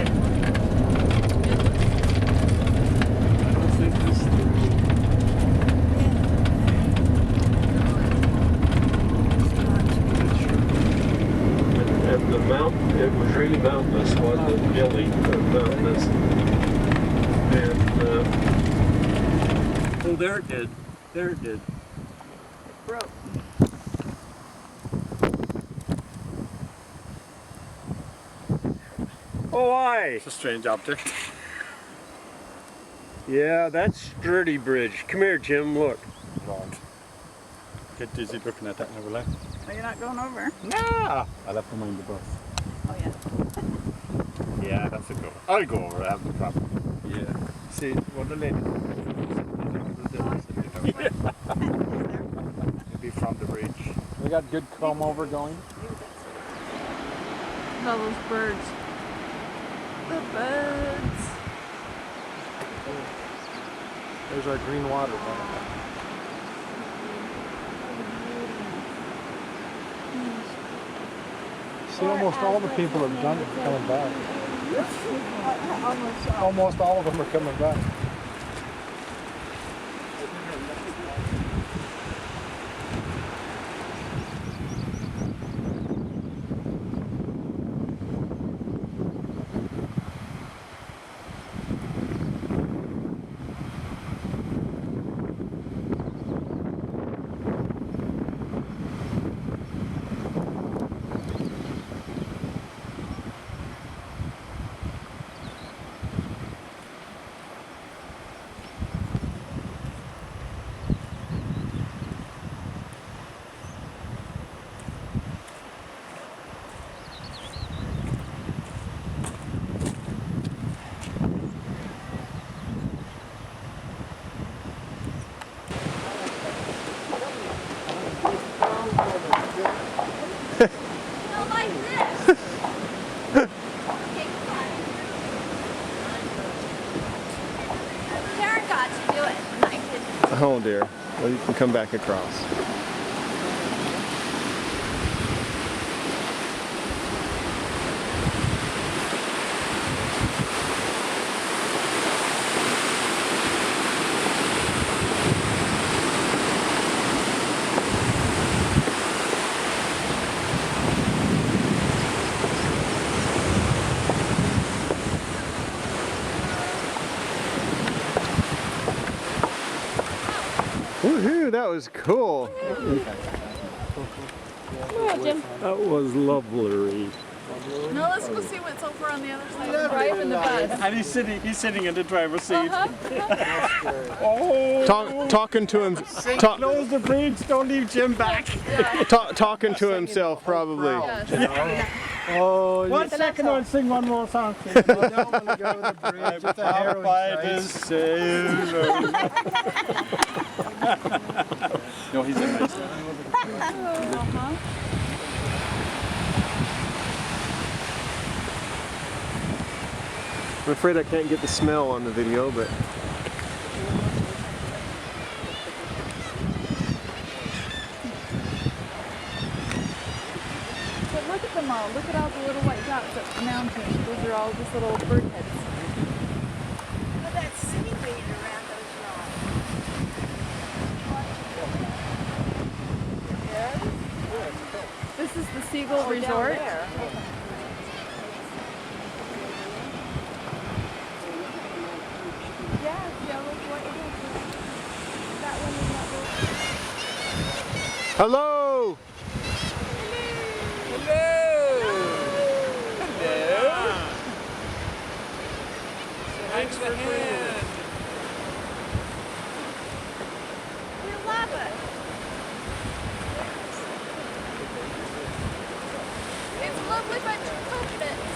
And the mountain, it was really mountainous, wasn't it? Really mountainous. And, oh, there it did. There it did. Broke. Oh, aye. It's a strange object. Yeah, that's Sturdy Bridge. Come here, Jim, look. Don't. Get dizzy looking at that now, will I? Are you not going over? Nah! I'll have to mind the bus. Oh, yeah. Yeah, that's a go. I'll go over, I have no problem. Yeah. See, what the lady. Maybe from the bridge. We got good comb over going. All those birds. The birds. There's our green water. See, almost all the people have done it coming back. Almost all of them are coming back. Oh dear. Well, you can come back across. Woohoo, that was cool. That was lovely. No, let's go see what's over on the other side. Driving the bus. And he's sitting in the driver's seat. Talking to him. Close the bridge, don't leave Jim back. Talking to himself, probably. Oh, 1 second, I'll sing one more song. No, he's a nice guy. I'm afraid I can't get the smell on the video, but Look at them all. Look at all the little white dots up the mountain. Those are all just little bird heads. Look at that seaweed around those rocks. is the Seagull Resort. Yeah, yellow, white, that one and that one. Hello! Thanks for hand. We're lava. It's a lovely bunch of coconuts.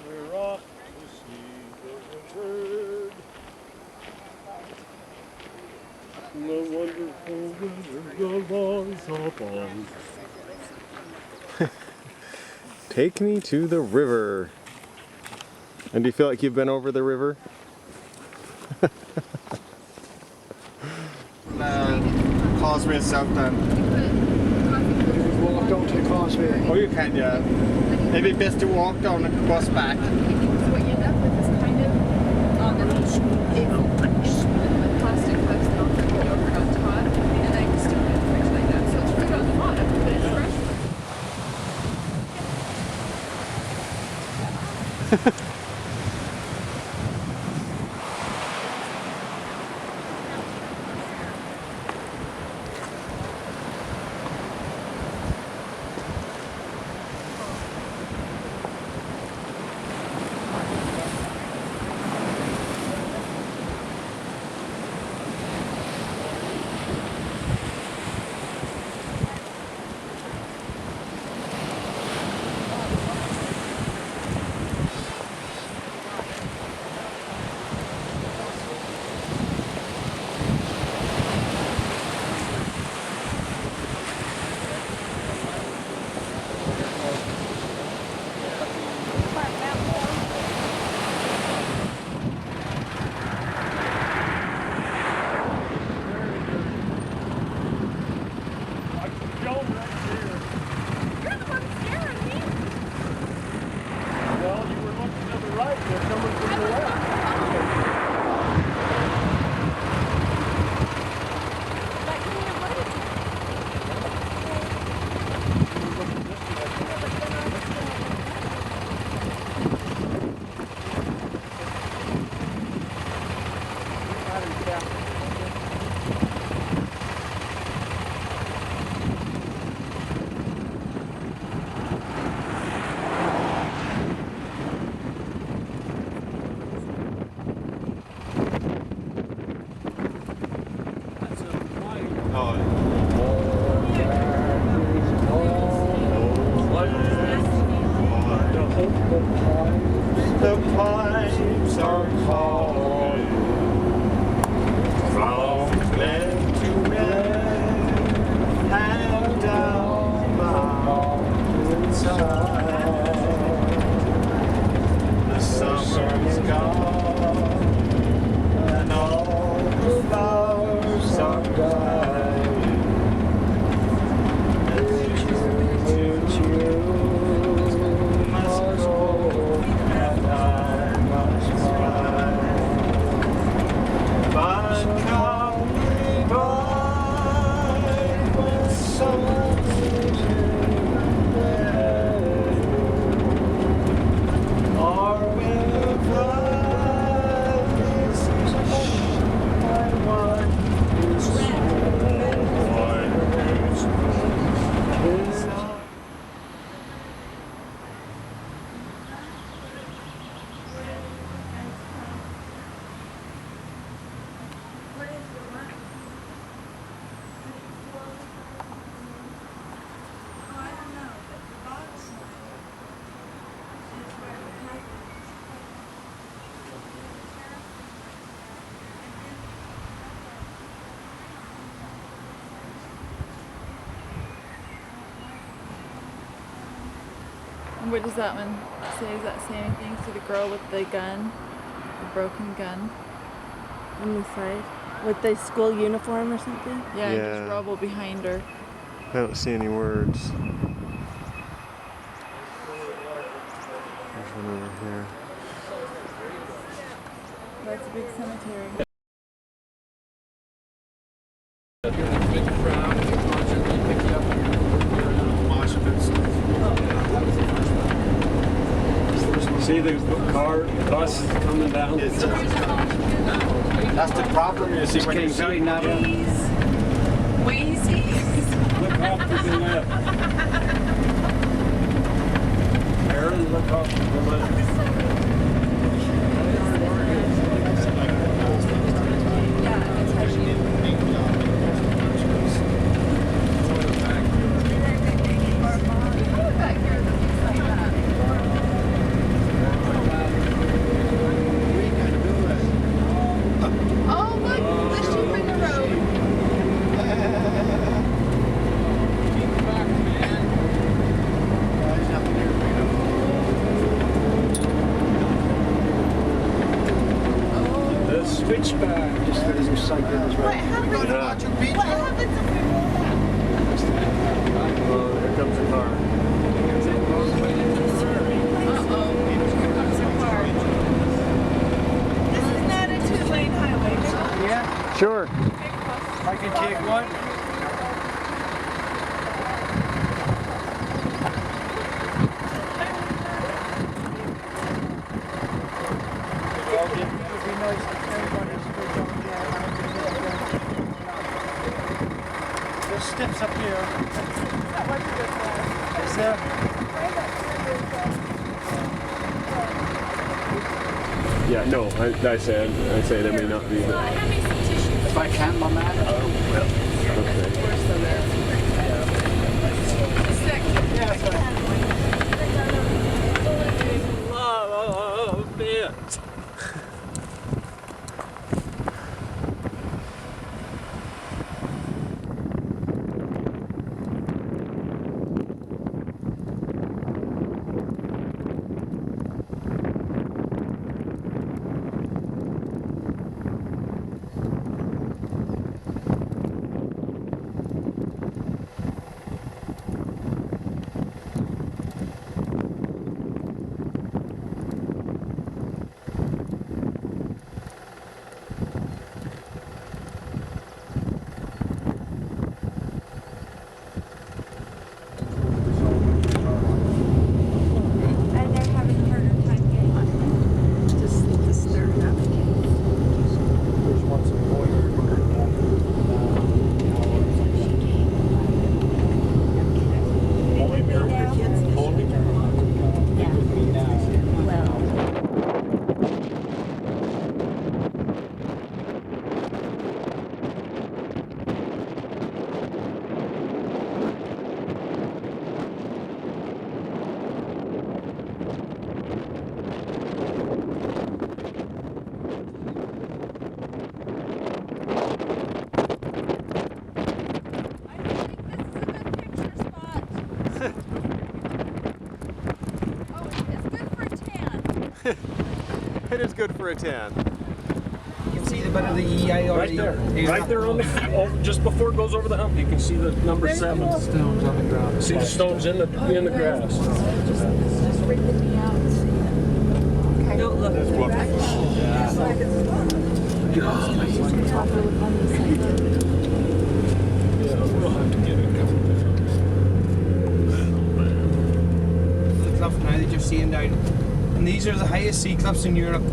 We're off to see the bird. The wonderful river goes on. Take me to the river. And do you feel like you've been over the river? Causeway itself then. Walk down to the causeway. Oh, you can, yeah. Maybe best to walk down and cross back. So what you end up with is kind of plastic cups that all have yogurt on top, and then you stick it in the fridge like that. So it's fruit on the bottom, but it's fresh. The pipes are calling from glen to glen and down mountainside. The summer's gone and all the flowers are dying. And you must go. But come by when someone's in bed, or when the blood is hushed by one who's And what does that one say? Does that say anything? See the girl with the gun, the broken gun on the side? With the school uniform or something? Yeah, Yeah. and just rubble behind her. I don't see any words. There's one over here. That's a big cemetery. See the bus coming down? That's the problem, you see, when you see that. Wheezy. Look off to the left. Aaron, look off to the left. Switchback. Just let us cycle as well. What happens if we roll that? Oh, here comes a car. This is not a two-lane highway. Yeah. Sure. I can take one. There's steps up here. Is there? Yeah, no, I say there may not be. But... If I can, my man. Oh, well. Love it. It is good for a tan. You can see the bit of the EI Right there. Right there on the, just before it goes over the hump, you can see the number 7. Stones on the ground. See the stones in the grass. Don't look. We'll have to get a couple different. The cliff now that you're seeing down. And these are the highest sea cliffs in Europe.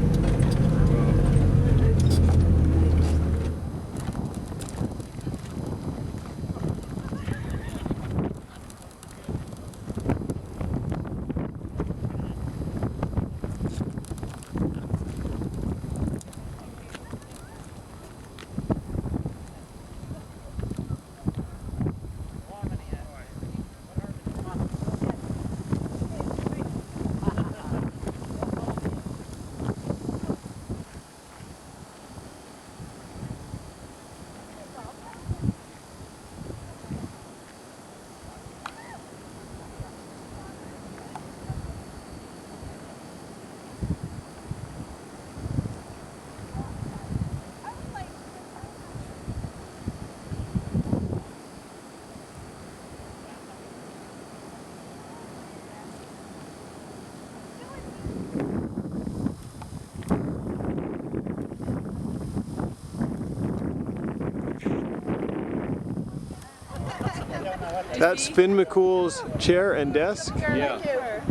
That's Finn McCool's chair and desk? Yeah.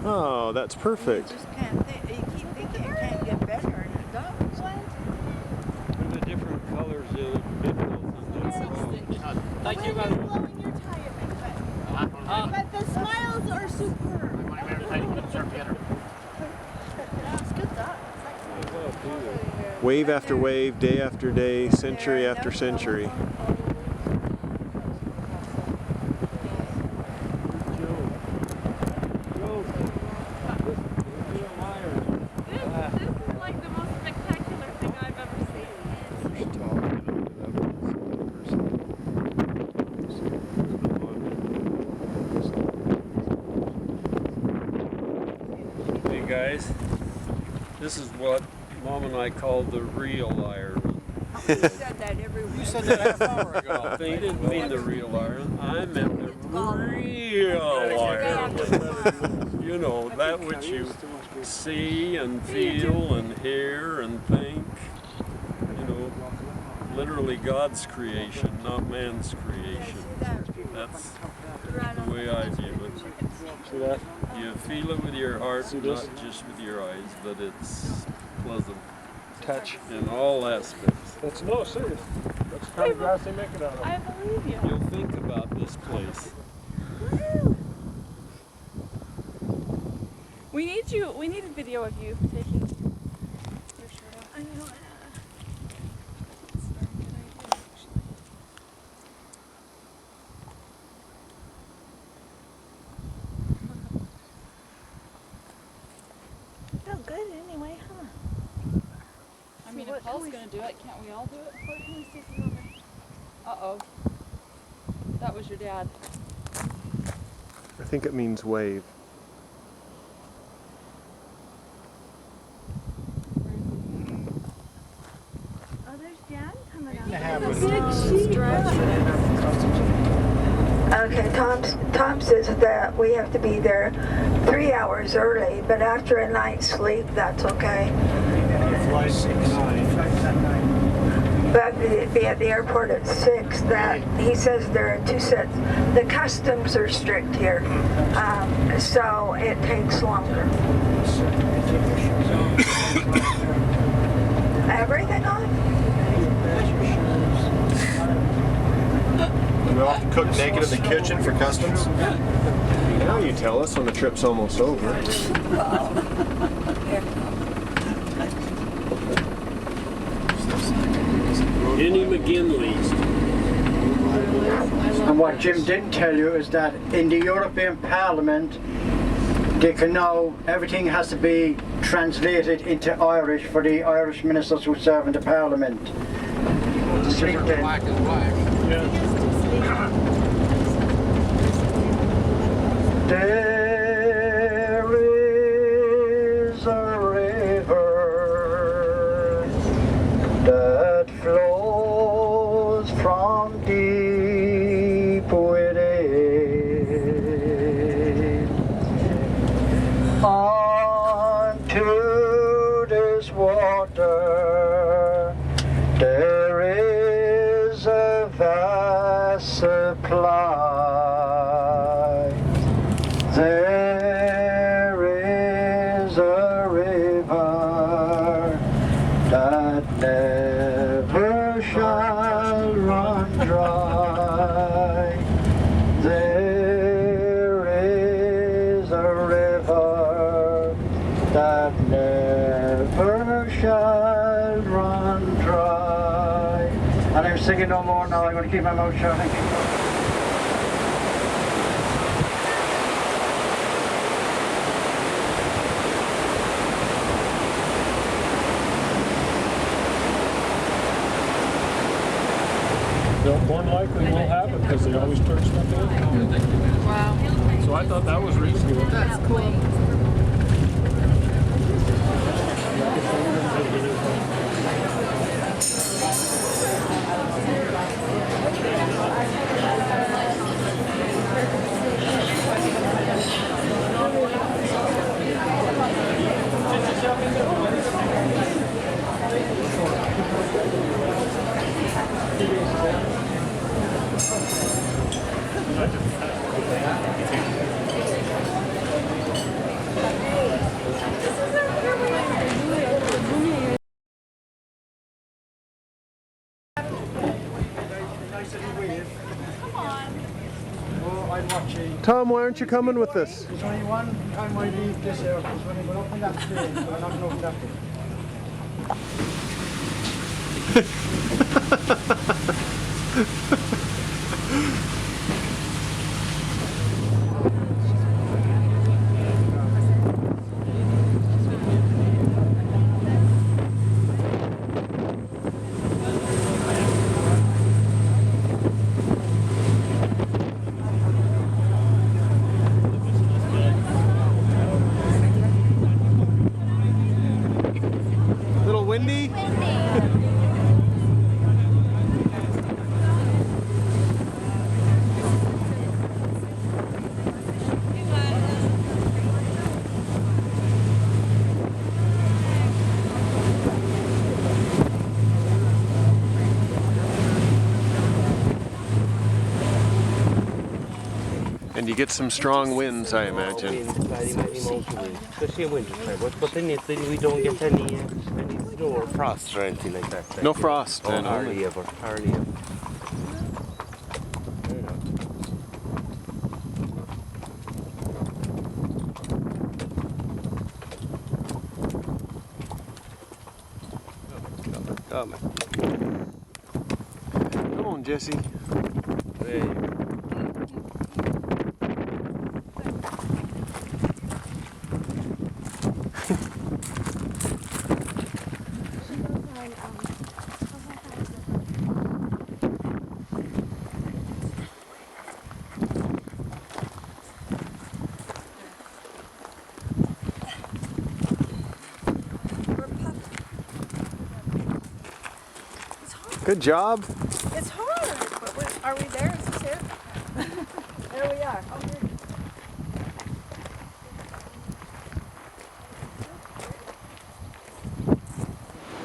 Oh, that's perfect. You keep thinking it can't get better, and it does. And the different colors of Thank you, Blowing your tire, but the smiles are superb. It's good stuff. Wave after wave, day after day, century after century. This is like the most spectacular thing I've ever seen. Hey guys, this is what Mom and I called the real Ireland. You said that every week. You said that half hour ago. They didn't mean the real Ireland. I meant the real Ireland. You know, that which you see and feel and hear and think. You know, literally God's creation, not man's creation. That's the way I view it. See that? You feel it with your heart, not just with your eyes, but it's pleasant. Touch. In all aspects. That's no serious. That's the kind of grass they make it out of. I believe you. You'll think about this place. We need a video of you taking your shirt off. I know. That's a very good idea, actually. Felt good anyway, huh? I mean, if Paul's gonna do it, can't we all do it? Uh-oh. That was your dad. I think it means wave. Oh, there's Dad coming out. Okay, Tom says that we have to be there 3 hours early, but after a night's sleep, that's okay. But be at the airport at 6. That he says there are 2 sets. The customs are strict here, so it takes longer. Everything on? We all have to cook naked in the kitchen for customs? Now you tell us when the trip's almost over. Any McGinley's. And what Jim didn't tell you is that in the European Parliament, they can now, everything has to be translated into Irish for the Irish ministers who serve in the Parliament. Black is black. There is a river that flows from deep within onto this water. There is a vast supply. There is a river that never shall run dry. There is a river that never shall run dry. And I'm singing no more now. I'm going to keep my mouth shut. More than likely we'll have it because they always turn stuff in. Wow. So I thought that was reasonable. That's cool. I just nice little wave. Come on. Oh, I'm watching. Tom, why aren't you coming with us? There's only one time I leave this airport when I go up in that train, but I'm not going to open that thing. Little windy? And you get some strong winds, I imagine. Especially in winter time. But then we don't get any snow or frost or anything like that. No frost. Oh, hardly ever. Hardly ever. Come on, Jesse. There you go. Good job. It's hard, but are we there? Is this it? There we are. Oh, here.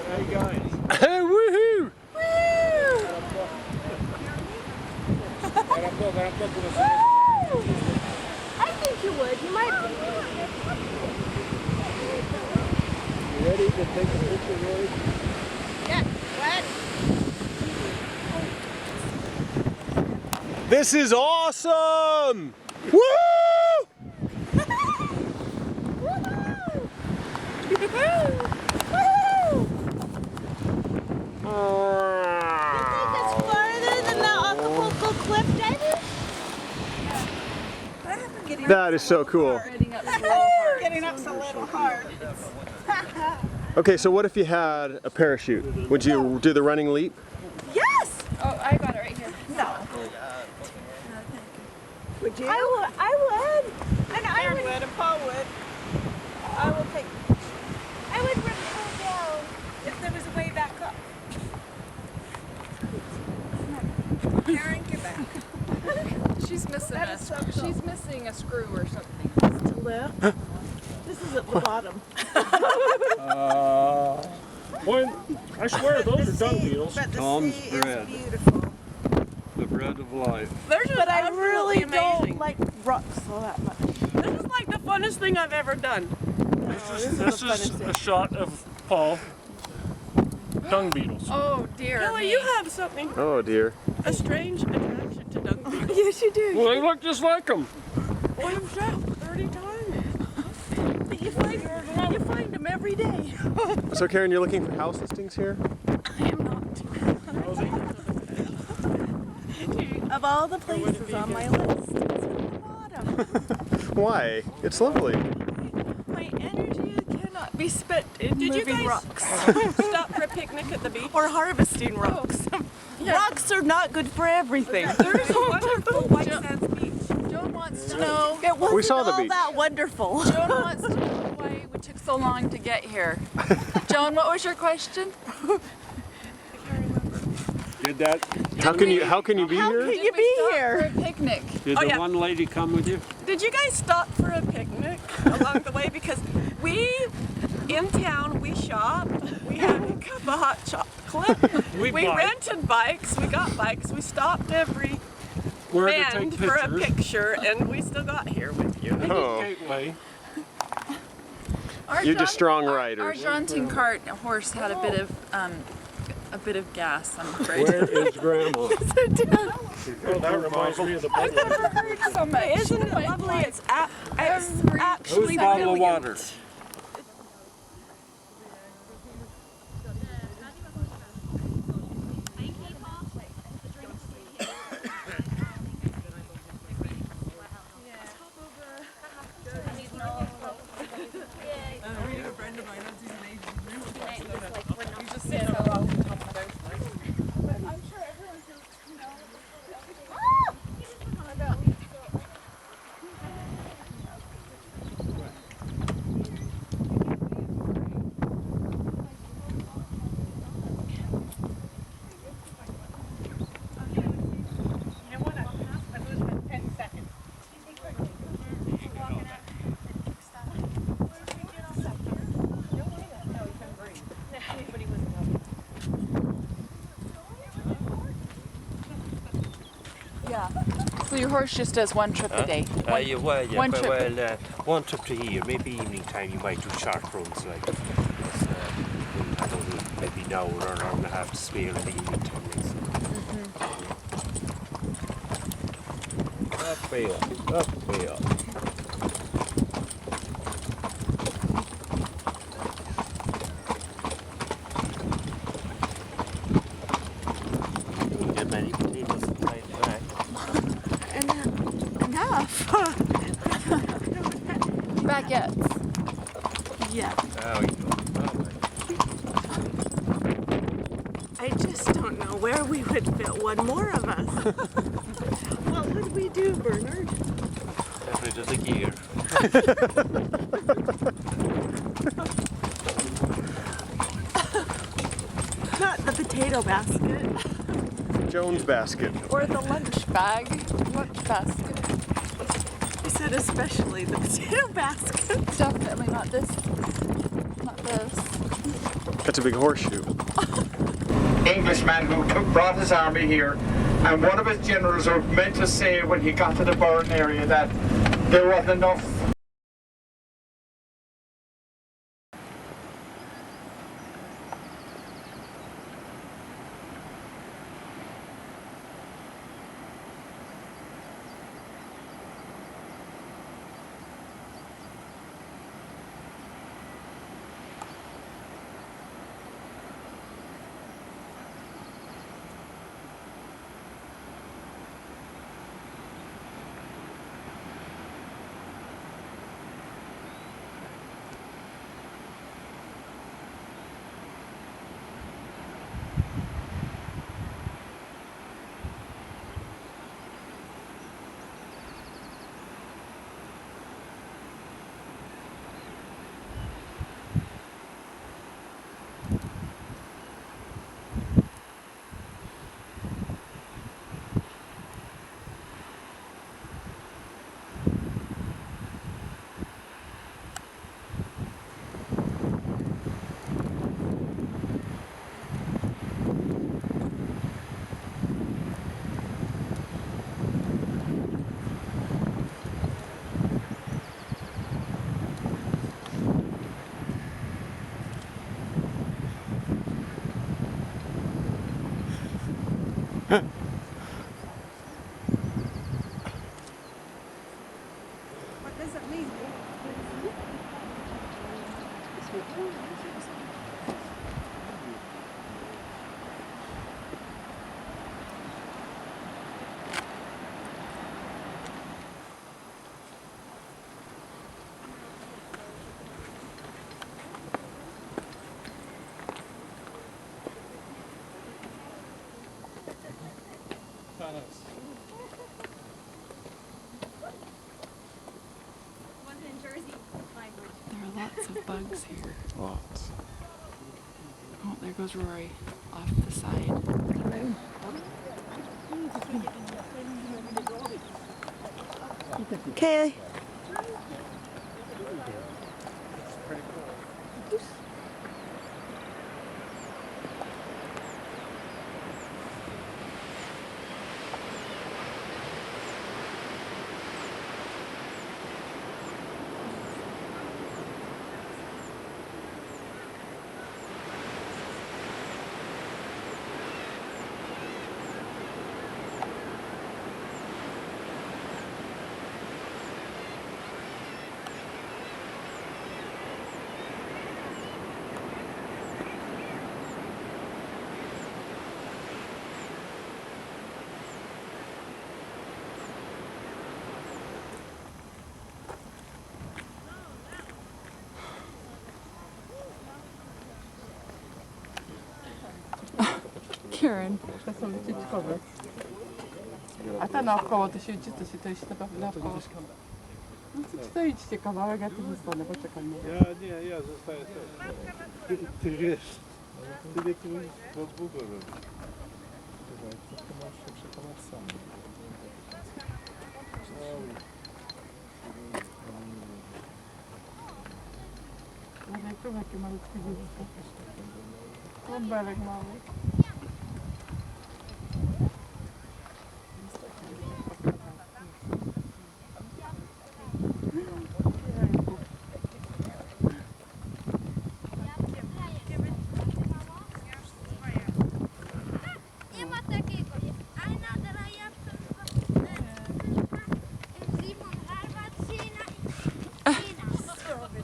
Hey guys. Woohoo! I think you would. You might be. You ready to take a picture, Roy? Yeah. What? This is awesome! Woo! That is so cool. Getting up's a little hard. Okay, so what if you had a parachute? Would you do the running leap? Yes! Oh, I got it right here. No. Would you? I would. And I Aaron would. would and Paul would. I would take. I would rappel down if there was a way back up. Aaron, get back. She's missing she's missing a screw or something. To lift. This is at the bottom. Well, I swear those are dung beetles. Tom's bread. The bread of life. But I really don't like rocks all that much. This is like the funnest thing I've ever done. This is a shot of Paul. Dung beetles. Oh dear. Kelly, you have something, Oh dear. a strange attraction to dung beetles. Yes, you do. Well, they look just like them. What have shot 30 times? But you find them every day. So Karen, you're looking for house listings here? I am not. Of all the places on my list, it's at the bottom. Why? It's lovely. My energy cannot be spent in Did you moving guys rocks. stop for a picnic at the beach? Or harvesting rocks. Rocks are not good for everything. There's a wonderful white sands beach. Joan wants to know. It wasn't We saw the all beach. that wonderful. Joan wants to know why we took so long to get here. Joan, what was your question? Did that? How can you be How here? can you Did we be stop here? for a picnic? Did Oh, the yeah. one lady come with you? Did you guys stop for a picnic along the way? Because in town, we shopped. We had a cup of hot chocolate. We We biked. rented bikes. We got bikes. We stopped every Where to bend take for a pictures? picture, and we still got here with you. Oh, Gateway. Our you're just strong Our riders. jaunting cart horse had a bit of a bit of gas, I'm afraid. Where is Grandma? Oh, that reminds me of the I've never heard so much. Isn't it lovely? It's actually Who's bottle of brilliant. water? Yeah. So your horse just does one trip a day? One trip. One trip to here. Maybe evening time you might do short runs like. I don't know, maybe an hour or an hour and a half to spare in the evening time. Up way up, way up. Get many potatoes and right back. Enough. Baguettes. Yeah. There we go. I just don't know where we would fit one more of us. What would we do, Bernard? Get rid of the gear. Not the potato basket. Jones basket. Or the lunch bag. Lunch basket. You said especially the potato basket. Definitely not this. Not this. That's a big horseshoe. Englishman who brought his army here, and one of his generals was meant to say when he got to the Burn area that there was enough. What does it mean? There are lots of bugs here. Lots. Oh, there goes Rory off the side. Okay. Karen. A ta naokoło to się idzie taka naokoło. No to idźcie kawałek, ja tu zostanę, poczekaj. Ja zostaję tam. Ty wiesz, ty nie kieruj do długo robisz. To możesz się przekonać sam. No tu jakie malutkie dziecko. Bąbelek mały.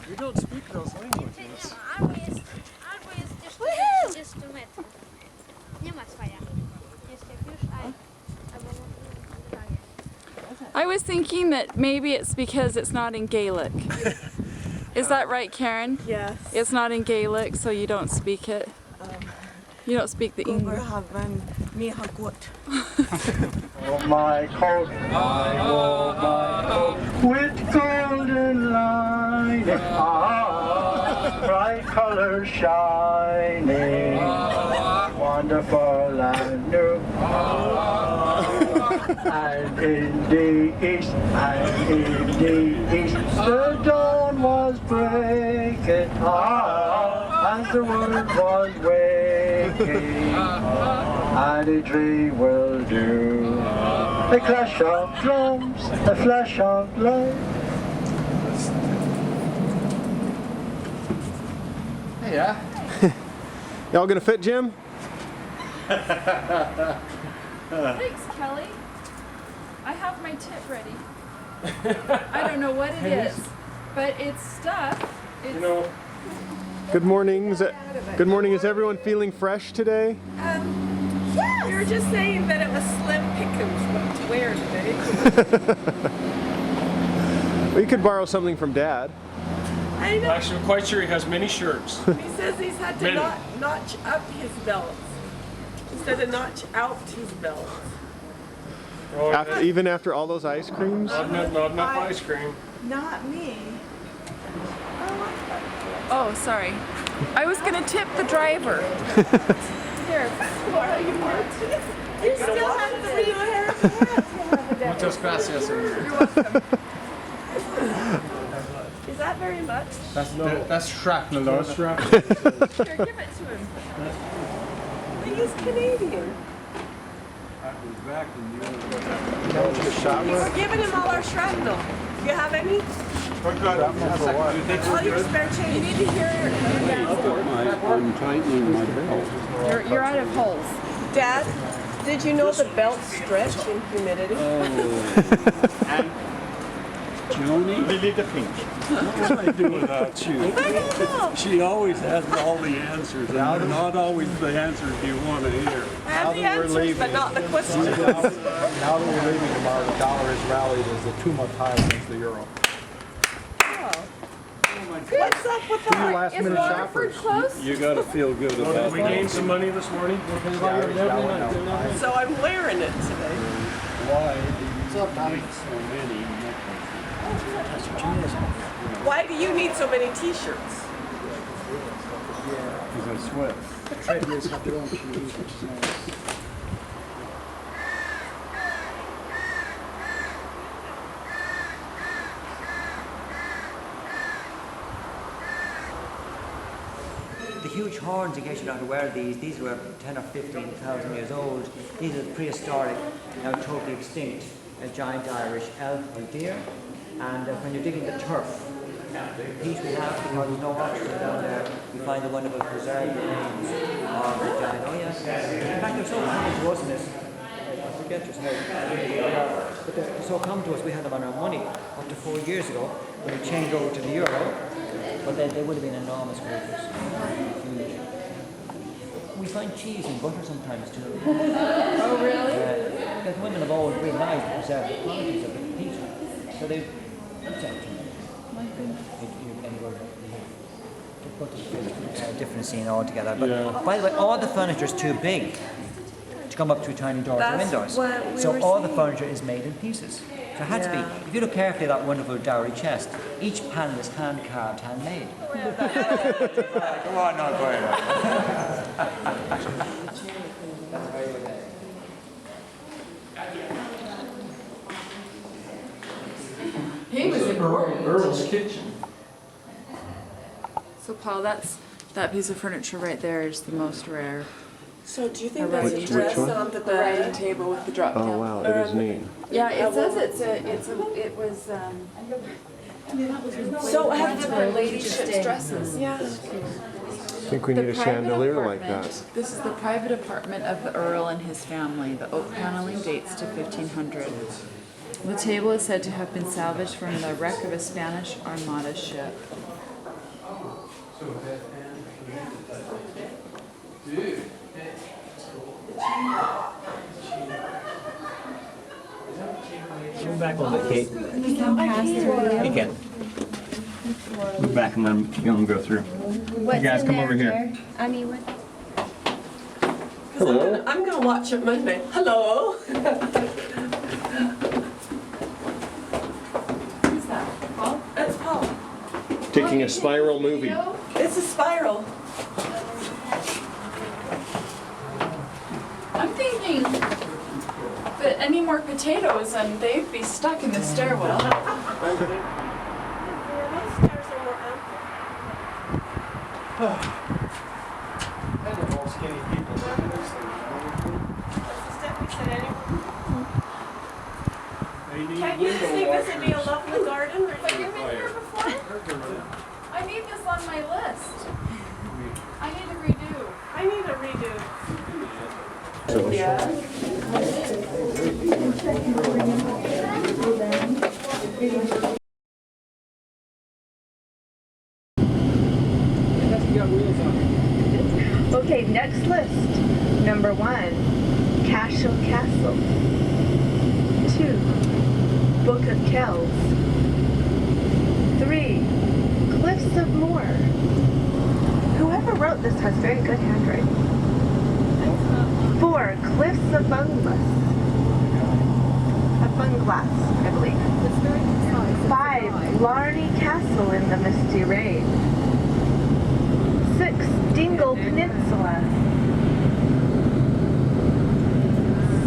We don't speak those languages. I was thinking that maybe it's because it's not in Gaelic. Is that right, Karen? Yes. It's not in Gaelic, so you don't speak it. You don't speak the English. Oh, my coat, with golden lining, bright colors shining, wonderful and new. And in the east, the dawn was breaking, as the world was waking, and a dream will do. A clash of drums, a flash of light. Hey, yeah. Y'all gonna fit, Jim? Thanks, Kelly. I have my tip ready. I don't know what it is, but it's stuff. It's Good morning. Good morning. Is everyone feeling fresh today? Yeah. You were just saying that it was slim pickings what to wear today. Well, you could borrow something from Dad. I know. Actually, I'm quite sure he has many shirts. He says he's had to notch up his belt instead of notch out his belt. Even after all those ice creams? Not enough ice cream. Not me. Oh, sorry. I was gonna tip the driver. Here. You still have the real hair. Muchas gracias. Is that very much? That's shrapnel, though. Here, give it to him. He's Canadian. We're giving him all our shrapnel. Do you have any? All your spare change. You need to hear I'm tightening my belt. You're out of holes. Dad, did you know the belts stretch in humidity? Joni? Lily the Pink. What do I do without you? I don't know. She always has all the answers, and they're not always the answers you want to hear. I have the answers, but not the questions. Now that we're leaving tomorrow, the dollar has rallied as the 2 month high against the euro. What's up with that? Is Waterford close? You got to feel good about Did we gain some money this morning? So I'm wearing it today. Why do you need so many? Why do you need so many t-shirts? Because I sweat. The traders have their own shoes. The huge horns, in case you don't know where these were 10 or 15,000 years old. These are prehistoric, now totally extinct, giant Irish elk or deer. And when you're digging the turf, the peat we have, because there's no oxygen down there, we find the wonderful preserved remains of the giant. Oh yes, in fact they're so common to us in this. I forget just how they are, but they're so common to us. We had them on our money up to 4 years ago when we changed over to the euro. But they would have been enormous creatures. Huge. We find cheese and butter sometimes too. Oh really? Because women of old realised the preserved qualities of the peat. So they different scene altogether. But by the way, all the furniture is too big. come up to a tiny door to windows. What we So were all the saying. furniture is made in pieces. So it had to be, if you look carefully at that wonderful dowry chest, each panel is hand carved, handmade. Come on, not going He was important. Earl's kitchen. So Paul, that piece of furniture right there is the most rare. So do you think A that's writing a dress one? on the The writing bed? table with the drop down. Oh wow, it is neat. Yeah, it says it was. So One have of her ladyship's dresses. Yeah. I think we need a The private chandelier like apartment- that. This is the private apartment of the Earl and his family. The oak paneling dates to 1500. The table is said to have been salvaged from the wreck of a Spanish Armada ship. Move back a little bit, Kate. Hey, Ken. Move back and let him go through. You guys come over here. I mean, what? Hello. I'm gonna watch it Monday. Hello. Who's that? Paul? That's Paul. Taking a spiral movie. It's a spiral. I'm thinking that any more potatoes and they'd be stuck in the stairwell. Can't you just leave this and be alone in the garden? But you've been here before? I need this on my list. I need a redo. I need a redo. Okay, next list. Number 1, Cashel Castle. 2, Book of Kells. 3, Cliffs of Moher. Whoever wrote this has very good handwriting. 4, Cliffs of Bunglass. Bunglass, I believe. 5, Blarney Castle in the Misty Rain. 6, Dingle Peninsula.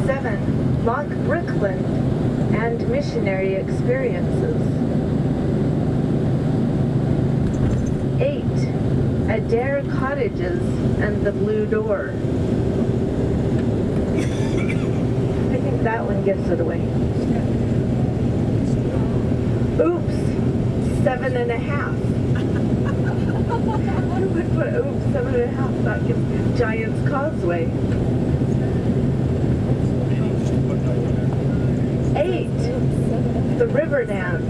7, Loch Brookland and Missionary Experiences. 8, Adair Cottages and the Blue Door. I think that one gives it away. Oops, 7.5. Who would put oops, 7.5? That gives Giant's Causeway. 8, the River Dance.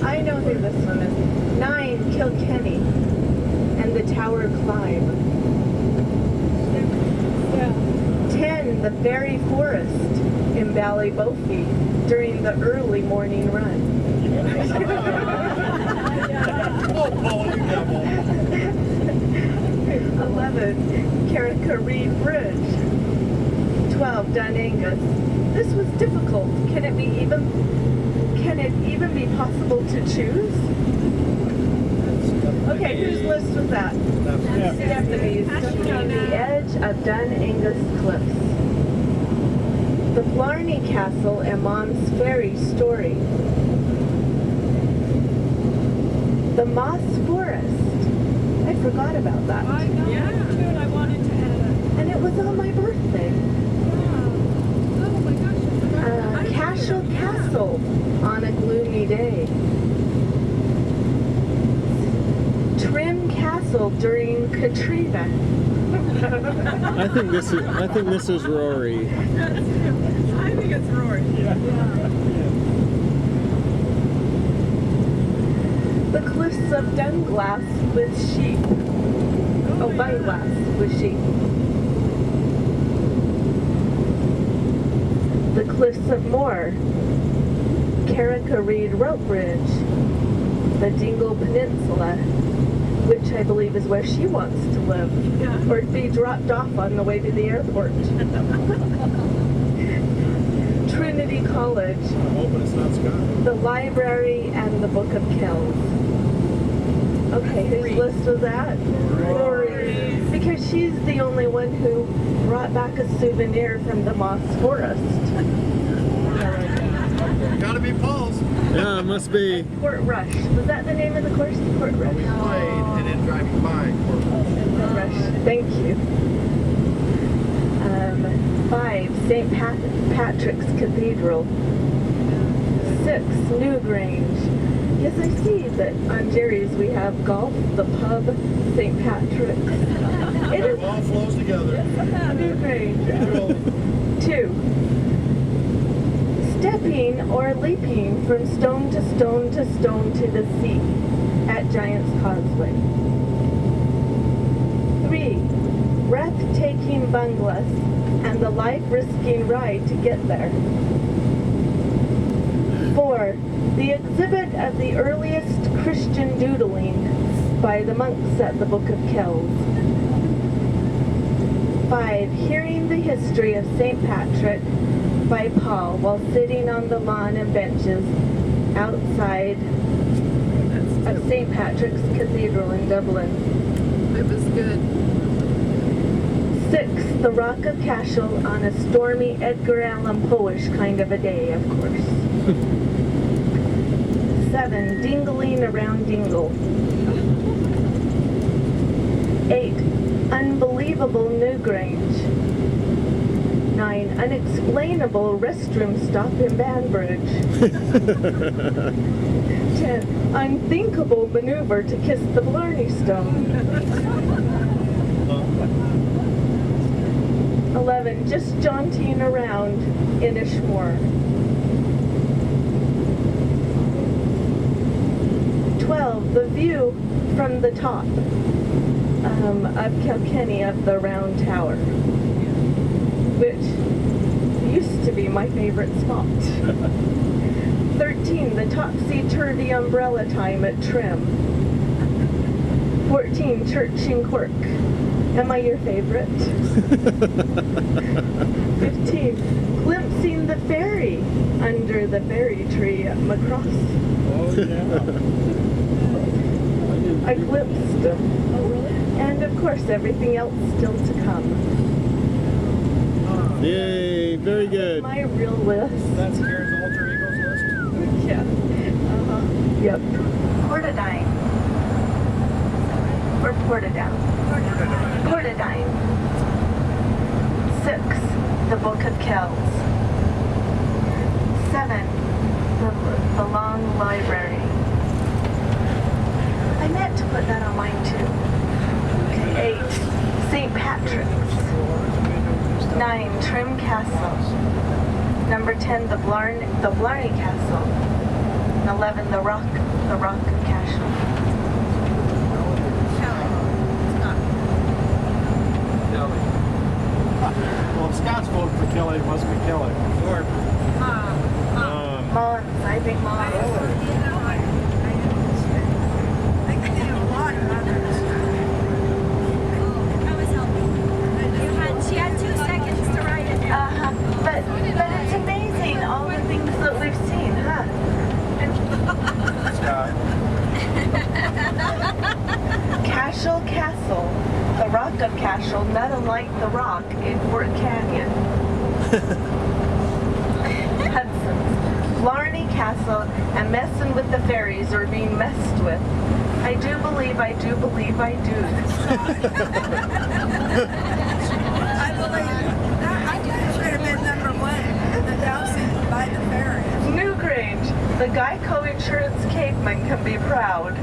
I know who this one is. 9, Kilkenny and the Tower Climb. 10, the Fairy Forest in Ballybofey during the early morning run. 11, Carrick-a-Reed Bridge. 12, Dunangus. This was difficult. Can it even be possible to choose? Okay, whose list was that? Stephanie's. The edge of Dunangus Cliffs. The Blarney Castle and Mom's Fairy Story. The Moss Forest. I forgot about that. I know. Yeah. Too, and I wanted to add it. And it was on my birthday. Oh my gosh. Cashel Castle on a gloomy day. Trim Castle during Katrina. I think this is Rory. I think it's Rory. The Cliffs of Dunglass with sheep. Oh, Bunglass with sheep. The Cliffs of Moher. Carrick-a-Reed Rope Bridge. The Dingle Peninsula. which I believe is where she wants to live, or be dropped off on the way to the airport. Trinity College, I'm hoping it's not Scott. the library, and the Book of Kells. Okay, whose list was that? Rory. Because she's the only one who brought back a souvenir from the Moss Forest. Gotta be Paul's. Yeah, it must be. Port Rush. Was that the name of the course? Port Rush. We played and then driving by. Port Rush. Thank you. 5, St. Patrick's Cathedral. 6, Newgrange. Yes, I see that on Jerry's we have golf, the pub, St. Patrick's. It all flows together. Newgrange. 2, stepping or leaping from stone to stone to stone to the sea at Giant's Causeway. 3, breathtaking bungalows and the life-risking ride to get there. 4, the exhibit of the earliest Christian doodling by the monks at the Book of Kells. 5, hearing the history of St. Patrick by Paul while sitting on the lawn and benches outside of St. Patrick's Cathedral in Dublin. It was good. 6, the Rock of Cashel on a stormy Edgar Allan Poe-ish kind of a day, of course. 7, dingling around Dingle. 8, unbelievable Newgrange. 9, unexplainable restroom stop in Banbridge. 10, unthinkable maneuver to kiss the Blarney Stone. 11, just jaunting around in Ishmore. 12, the view from the top of Kilkenny of the Round Tower, which used to be my favorite spot. 13, the topsy-turvy umbrella time at Trim. 14, church in Cork. Am I your favorite? 15, glimpsing the ferry under the fairy tree at Macross. Oh, yeah. I glimpsed them. Oh, really? And of course, everything else still to come. Yay, very good. My real list. That's Karen's alter ego's list? Yeah. Yep. Portadown. Or Portadown. Portadown. 6, the Book of Kells. 7, the Long Library. I meant to put that on mine too. 8, St. Patrick's. 9, Trim Castle. Number 10, the Blarney Castle. And 11, the Rock of Cashel. Well, if Scott's voted for Kelly, it must be Kelly. Or Mons, I think Mons. She had 2 seconds to write it down. But it's amazing all the things that we've seen, huh? Cashel Castle, the Rock of Cashel, not unlike the Rock in Fort Canyon. Hudson's, Blarney Castle, and messing with the fairies or being messed with. I do believe I do. I believe that should have been number 1, the dousing by the ferry. Newgrange, the Geico Insurance caveman can be proud.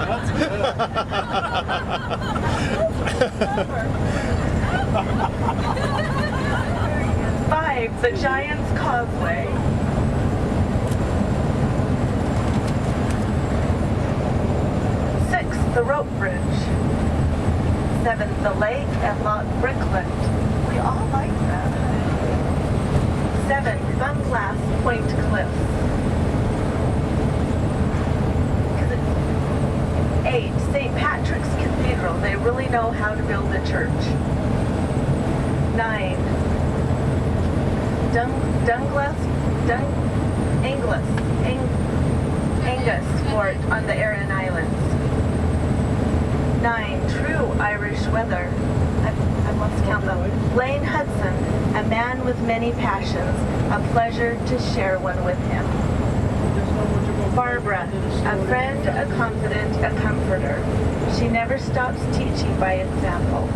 That's good. 5, the Giant's Causeway. 6, the Rope Bridge. 7, the lake at Loch Brickland. We all like that. 7, Bunglass Point Cliff. Because 8. St. Patrick's Cathedral. They really know how to build a church. 9. Angus Fort on the Aran Islands. 9. True Irish weather. I must count them. Blaine Hudson, a man with many passions, a pleasure to share one with him. Barbara, a friend, a confidant, a comforter. She never stops teaching by example.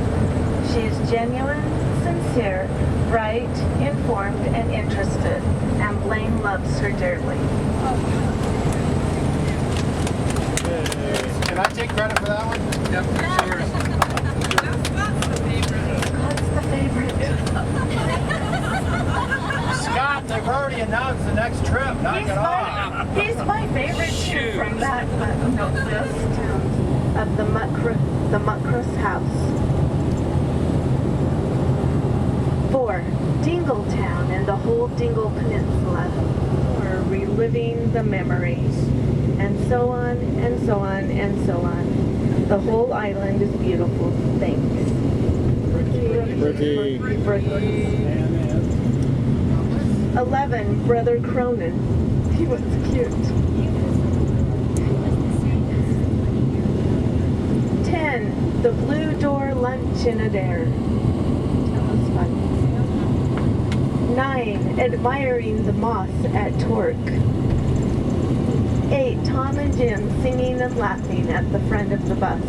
She is genuine, sincere, bright, informed, and interested, and Blaine loves her dearly. Can I take credit for that one? Yep, that's yours. Scott's the favorite. Scott, they've already announced the next trip. Knock it off. He's my favorite too from that list of the Muckross house. 4. Dingletown and the whole Dingle Peninsula. Or reliving the memories. And so on, and so on, and so on. The whole island is beautiful. Thanks. Brookie. 11. Brother Cronin. He was cute. 10. The Blue Door Lunch in Adair. That was fun. 9. Admiring the moss at Tork. 8. Tom and Jim singing and laughing at the front of the bus.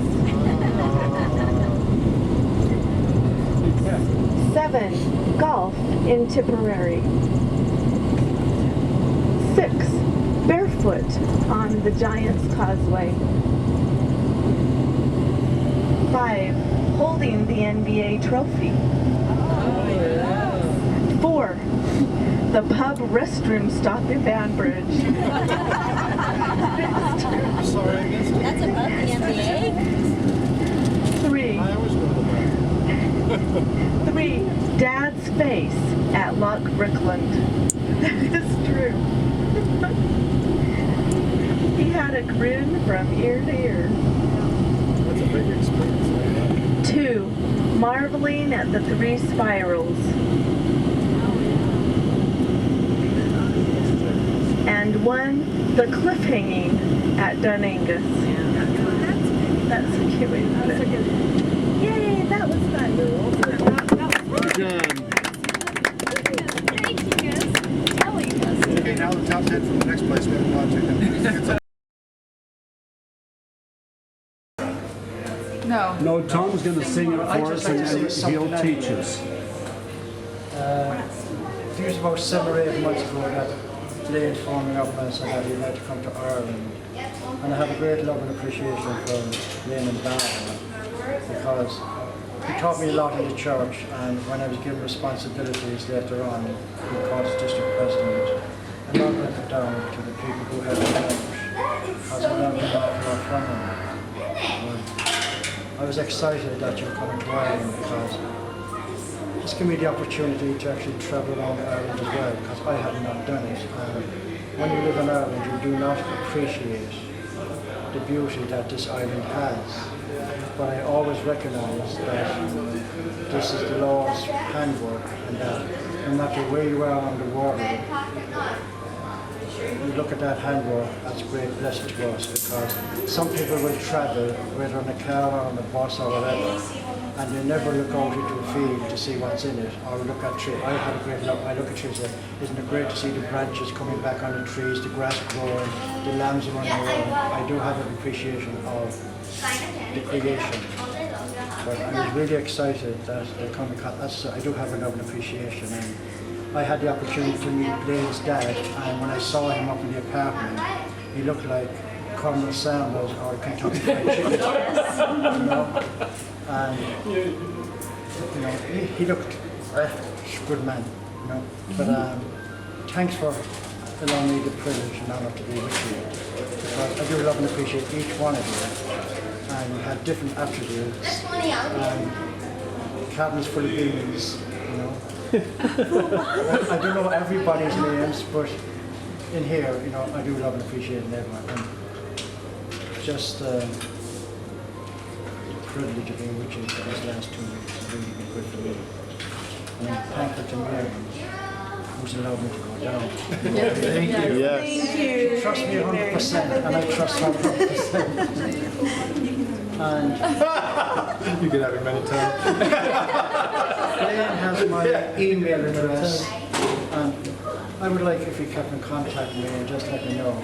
7. Golf in Tipperary. 6. Barefoot on the Giant's Causeway. 5. Holding the NBA trophy. 4. The pub restroom stop in Banbridge. Sorry, I missed it. That's above the NBA. 3. I always go to the back. 3. Dad's face at Loch Brickland. That is true. He had a grin from ear to ear. That's a big experience. 2. Marveling at the 3 spirals. And 1. The cliff hanging at Dunangus. That's a cute way to put it. Yay, that was fun. Well done. Thank you guys for telling us. Okay, now the top 10 from the next place we have a project. No. No, Tom's going to sing it for us and then he'll teach us. A few about 7 or 8 months ago that Blaine informed me up and said that he'd like to come to Ireland. And I have a great love and appreciation for Blaine and Barbara because he taught me a lot in the church, and when I was given responsibilities later on, he called as district president. I'm not going to put down to the people who had the knowledge because I learned an awful lot from them. I was excited that you were coming to Ireland because it's given me the opportunity to actually travel around Ireland as well, because I have not done it. When you live in Ireland, you do not appreciate the beauty that this island has. But I always recognise that this is the Lord's handwork, and that no matter where you are on the world, you look at that handwork, that's a great blessing to us, because some people will travel, whether on a car or on a bus or whatever, and they never look out into a field to see what's in it, or look at trees. I had a great look. I look at trees and say, isn't it great to see the branches coming back on the trees, the grass growing, the lambs running around. I do have an appreciation of the creation. But I was really excited that they come and I do have an appreciation. And I had the opportunity to meet Blaine's dad, and when I saw him up in the apartment, he looked like Colonel Sanders or Kentucky Fried Chicken. You know? And he looked a good man, you know. But thanks for allowing me the privilege and honour to be with you, because I do love and appreciate each one of you, and you have different attributes. Cabin's full of beans, you know. I don't know everybody's names, but in here, you know, I do love and appreciate everyone. And just privilege of being with you for these last 2 weeks. It's really been good for me. And I'm thankful to Mary, who's allowed me to go down. Thank you. Yes. Thank you. Trust me 100%, and I trust her 100%. And You can have it many times. Glenn has my email address, and I would like if you kept in contact with me and just let me know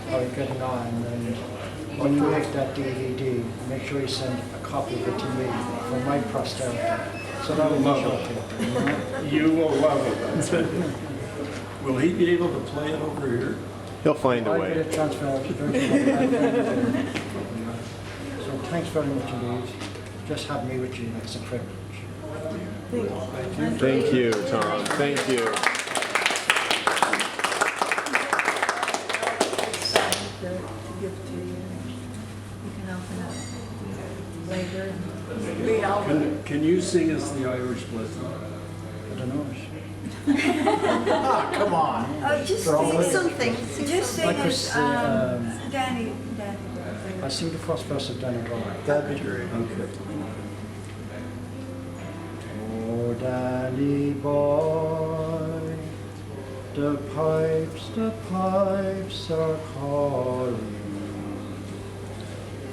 how you're getting on. And when you make that DVD, make sure you send a copy of it to me for my posterity. So that will love it. You will love it. Will he be able to play it over here? He'll find a I'll way. get it transferred. So thanks very much indeed. Just have me with you. It's a privilege. Thank you, Tom. Thank you. Can you sing us the Irish blessing? I don't know. Ah, come on. Oh, just sing something. Just sing it. Danny. I sing the first verse of Danny Boy. That'd be great. Okay. Oh, Danny boy, the pipes are calling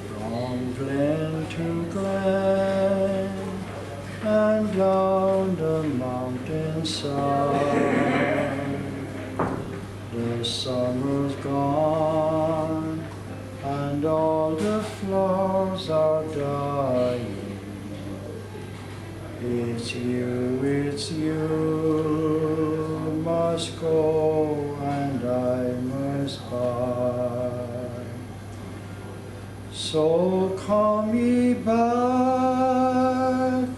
from glen to glen and down the mountainside. The summer's gone and all the flowers are dying. It's you must go and I must bide. So come ye back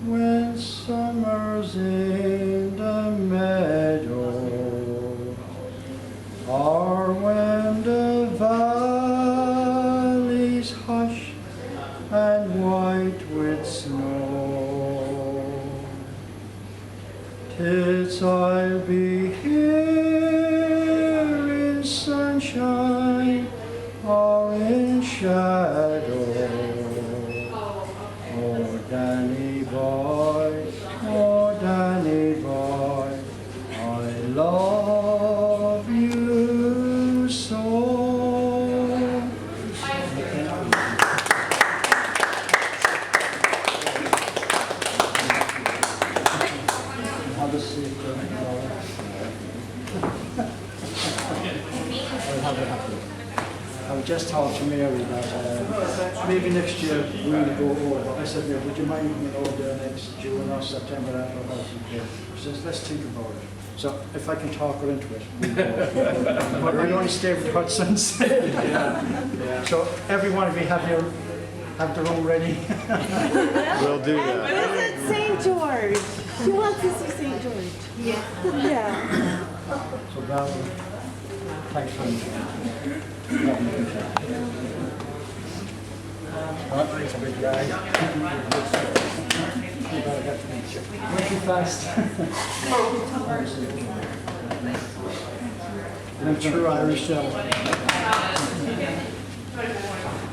when summer's in the meadow, or when the valleys hush and white with snow. 'Tis I'll be here in sunshine or in shadow. Oh, Danny boy, I love you so. Have a seat. I was just talking to Mary that maybe next year we will go over. I said, Mary, would you mind coming over there next June or September after our house? She says, let's think about it. So if I can talk her into it, we'll go. But we only stay with Hudson's. Yeah. So every one of you have the room ready. We'll do that. Visit St. George. She wants to see St. George. Yeah. So Val, thanks very much. It's a big guy. Working fast. I'm a true Irish gentleman.